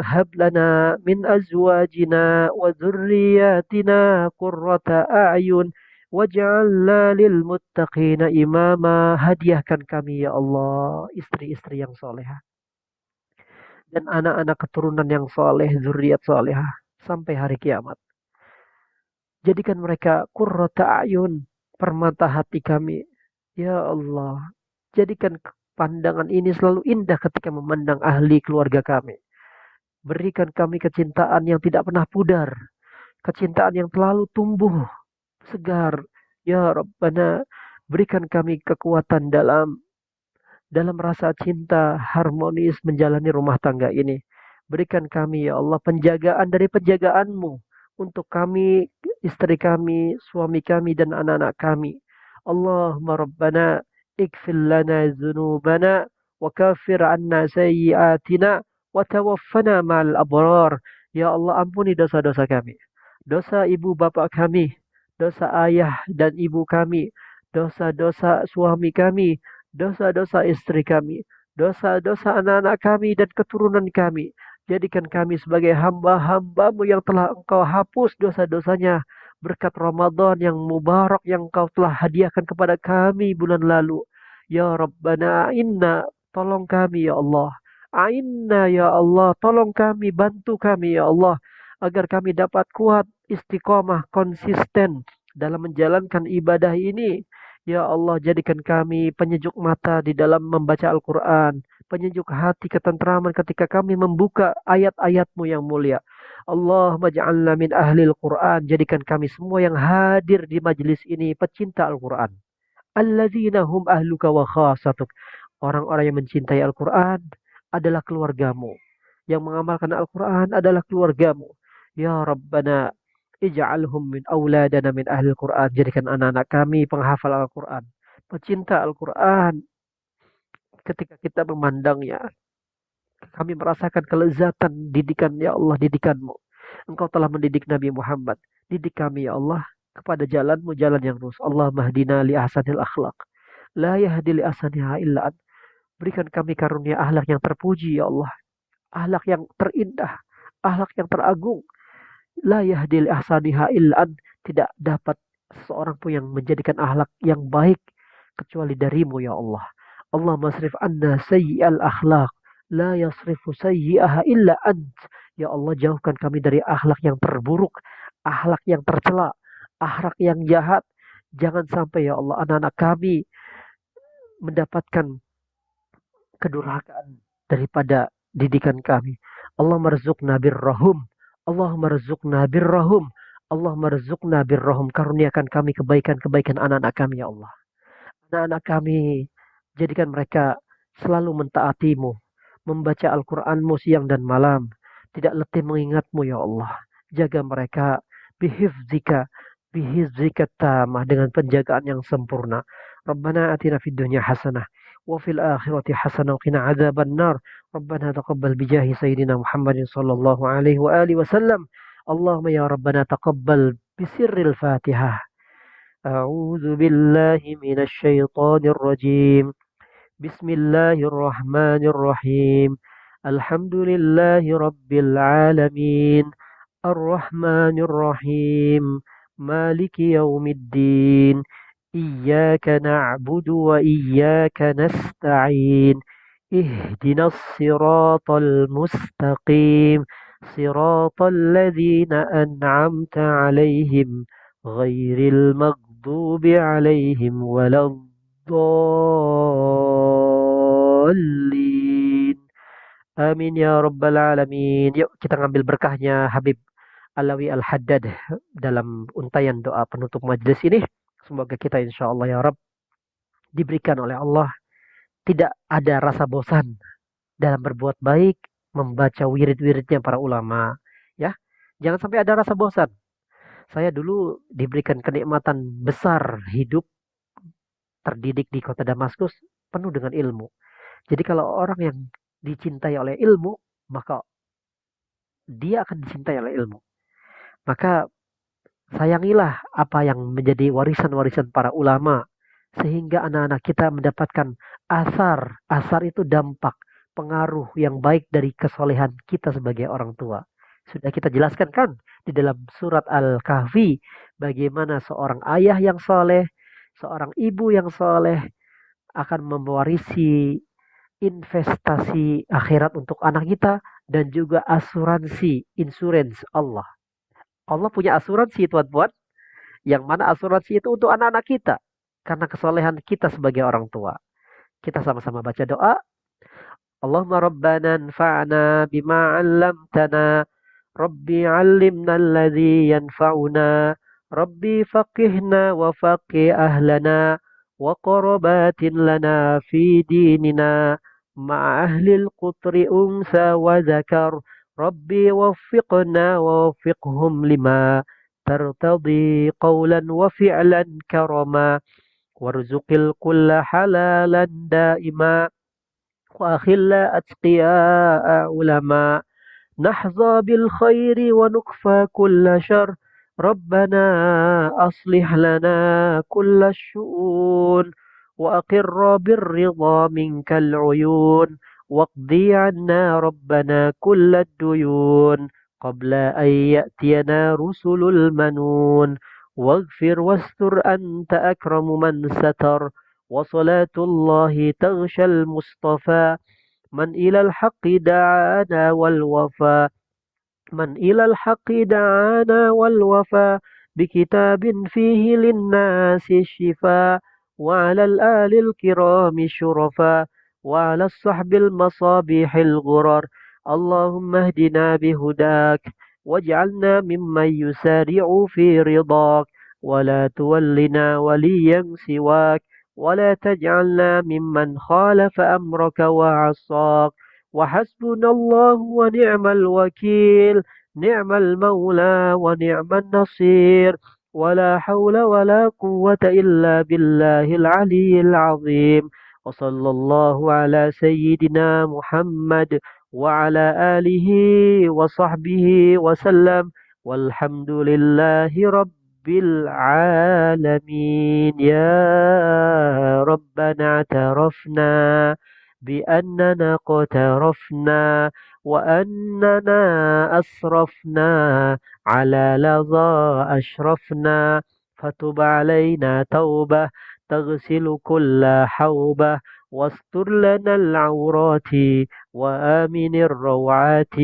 hab lana min azwajina wa dzurriyyatina qurrata a'yun waj'alna lil muttaqina imama. Hadiahkan kami ya Allah istri-istri yang solehah dan anak-anak keturunan yang soleh, zuriat solehah sampai hari kiamat. Jadikan mereka qurrata a'yun, permata hati kami. Ya Allah, jadikan pandangan ini selalu indah ketika memandang ahli keluarga kami. Berikan kami kecintaan yang tidak pernah pudar. Kecintaan yang selalu tumbuh segar. Ya Rabbana, berikan kami kekuatan dalam rasa cinta harmonis menjalani rumah tangga ini. Berikan kami ya Allah penjagaan dari penjagaan-Mu untuk kami, istri kami, suami kami dan anak-anak kami. Allahumma Rabbana ikfir lana dzunubana wa kafir anna sayyiatina wa tawaffana ma'al abrar. Ya Allah, ampuni dosa-dosa kami. Dosa ibu bapak kami, dosa ayah dan ibu kami, dosa-dosa suami kami, dosa-dosa istri kami, dosa-dosa anak-anak kami dan keturunan kami. Jadikan kami sebagai hamba-hamba-Mu yang telah Engkau hapus dosa-dosanya berkat Ramadan yang mubarak yang Engkau telah hadiahkan kepada kami bulan lalu. Ya Rabbana inna, tolong kami ya Allah. Ainna ya Allah, tolong kami, bantu kami ya Allah agar kami dapat kuat, istiqomah, konsisten dalam menjalankan ibadah ini. Ya Allah, jadikan kami penyejuk mata di dalam membaca Al-Quran, penyejuk hati, ketentraman ketika kami membuka ayat-ayat-Mu yang mulia. Allahumma ja'alna min ahlil Quran. Jadikan kami semua yang hadir di majelis ini pecinta Al-Quran. Alladzina hum ahluka wa khasatuk. Orang-orang yang mencintai Al-Quran adalah keluarga-Mu. Yang mengamalkan Al-Quran adalah keluarga-Mu. Ya Rabbana, ij'alhum min auladana min ahlil Quran. Jadikan anak-anak kami penghafal Al-Quran, pecinta Al-Quran. Ketika kita memandangnya, kami merasakan kelezatan didikan ya Allah, didikan-Mu. Engkau telah mendidik Nabi Muhammad. Didik kami ya Allah kepada jalan-Mu, jalan yang lurus. Allahumma hdina li ahsanil akhlaq. La yahdi li ahsaniha illa an. Berikan kami karunia akhlak yang terpuji ya Allah. Akhlak yang terindah, akhlak yang teragung. La yahdi li ahsaniha illa an. Tidak dapat seorang pun yang menjadikan akhlak yang baik kecuali dari-Mu ya Allah. Allah masrif anna sayyi'al akhlaq. La yasrifu sayyi'aha illa ant. Ya Allah, jauhkan kami dari akhlak yang terburuk, akhlak yang tercela, akhlak yang jahat. Jangan sampai ya Allah anak-anak kami mendapatkan kedurhakaan daripada didikan kami. Allah marzuqna birrahum. Allah marzuqna birrahum. Allah marzuqna birrahum. Karuniakan kami kebaikan-kebaikan anak-anak kami ya Allah. Anak-anak kami, jadikan mereka selalu mentaati-Mu, membaca Al-Quran-Mu siang dan malam, tidak letih mengingat-Mu ya Allah. Jaga mereka bihifzika bihifzika tamah, dengan penjagaan yang sempurna. Rabbana atina fid dunya hasanah wa fil akhirati hasanah wa qina adzabannar. Rabbana taqabbal bijahi sayyidina Muhammadin sallallahu alaihi wa alihi wasallam. Allahumma ya Rabbana taqabbal bisirril Fatihah. A'udzu billahi minasy syaithanir rajim. Bismillahirrahmanirrahim. Alhamdulillahi rabbil alamin. Ar-Rahmanir-Rahim. Maliki yaumiddin. Iyyaka na'budu wa iyyaka nasta'in. Ihdinas siratal mustaqim. Siratal ladzina an'amta 'alaihim ghairil maghdubi 'alaihim waladdallin. Amin ya rabbal alamin. Yuk kita ngambil berkahnya Habib Alawi Al-Haddad dalam untayan doa penutup majelis ini. Semoga kita insya Allah ya Rabb diberikan oleh Allah tidak ada rasa bosan dalam berbuat baik, membaca wirid-wiridnya para ulama. Ya, jangan sampai ada rasa bosan. Saya dulu diberikan kenikmatan besar hidup terdidik di kota Damaskus penuh dengan ilmu. Jadi kalau orang yang dicintai oleh ilmu, maka dia akan dicintai oleh ilmu. Maka sayangilah apa yang menjadi warisan-warisan para ulama, sehingga anak-anak kita mendapatkan asar. Asar itu dampak, pengaruh yang baik dari kesolehan kita sebagai orang tua. Sudah kita jelaskan kan di dalam surat Al-Kahfi, bagaimana seorang ayah yang soleh, seorang ibu yang soleh akan mewarisi investasi akhirat untuk anak kita dan juga asuransi, insurance Allah. Allah punya asuransi tuan-tuan, yang mana asuransi itu untuk anak-anak kita karena kesolehan kita sebagai orang tua. Kita sama-sama baca doa. Allahumma rabbana anfa'na bima 'allamtana. Rabbi 'allimna alladhi yanfa'una. Rabbi faqihna wa faqih ahlana wa qarabatin lana fi dinina مع أهل القطر أنثى وذكر ربي وفقنا ووفقهم لما ترتضي قولا وفعلا كرما وارزق الكل حلالا دائما وأخل أتقياء علما نحظى بالخير ونكفى كل شر ربنا أصلح لنا كل الشؤون وأقر بالرضا منك العيون واقضي عنا ربنا كل الديون قبل أن يأتينا رسل المنون واغفر واستر أنت أكرم من ستر وصلاة الله تغشى المصطفى من إلى الحق دعانا والوفا من إلى الحق دعانا والوفا بكتاب فيه للناس الشفاء وعلى الآل الكرام الشرفاء وعلى الصحب المصابيح الغرر اللهم اهدنا بهداك واجعلنا ممن يسارع في رضاك ولا تولنا وليا سواك ولا تجعلنا ممن خالف أمرك وعصاك وحسبنا الله ونعم الوكيل نعم المولى ونعم النصير ولا حول ولا قوة إلا بالله العلي العظيم وصلى الله على سيدنا محمد وعلى آله وصحبه وسلم والحمد لله رب العالمين يا ربنا اعترفنا بأننا اقترفنا وأننا أسرفنا على لظى أشرفنا فتب علينا توبة تغسل كل حوبة واستر لنا العورات وآمن الروعات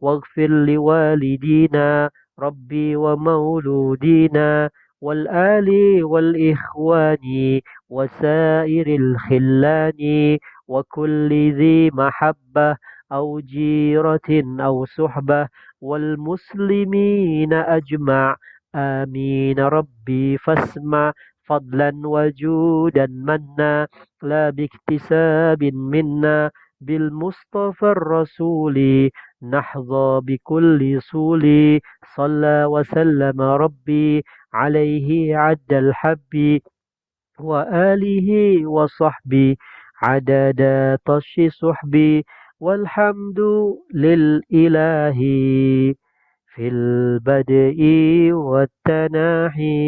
واغفر لوالدينا ربي ومولودينا والآل والإخوان وسائر الخلان وكل ذي محبة أو جيرة أو صحبة والمسلمين أجمع آمين ربي فاسمع فضلا وجودا منا لا باكتساب منا بالمصطفى الرسول نحظى بكل سول صلى وسلم ربي عليه عد الحب وآله وصحبه عدد طش صحبي والحمد للإله في البدء والتناهي.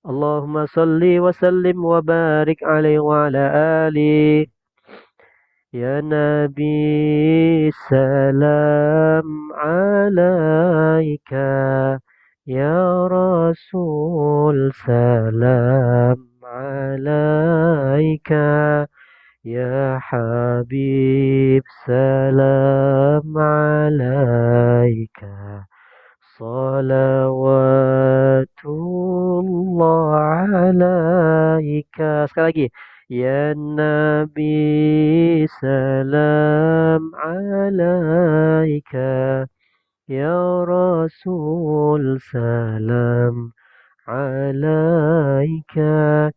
اللهم صل وسلم وبارك عليه وعلى آله. يا نبي سلام عليك، يا رسول سلام عليك، يا حبيب سلام عليك، صلوات الله عليك. Sekali lagi. Ya Nabi salam alaika, ya Rasul salam alaika,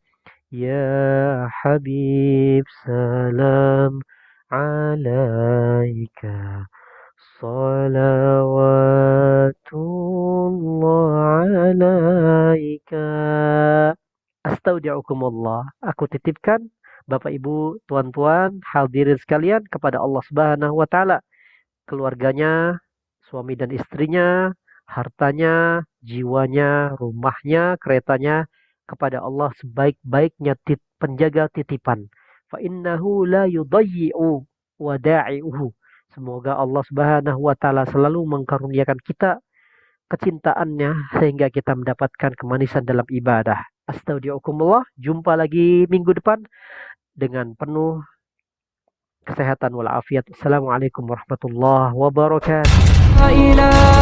ya Habib salam alaika, salawatullah alaika. Astaudiukumullah. Aku titipkan Bapak Ibu, tuan-tuan, hadirin sekalian kepada Allah Subhanahu wa taala, keluarganya, suami dan istrinya, hartanya, jiwanya, rumahnya, keretanya, kepada Allah sebaik-baiknya penjaga titipan. Fa innahu la yudayyi'u wada'i'uhu. Semoga Allah Subhanahu wa taala selalu mengkaruniakan kita kecintaannya sehingga kita mendapatkan kemanisan dalam ibadah. Astagfirullah. Jumpa lagi minggu depan dengan penuh kesehatan walafiat. Assalamualaikum warahmatullahi wabarakatuh. لا إله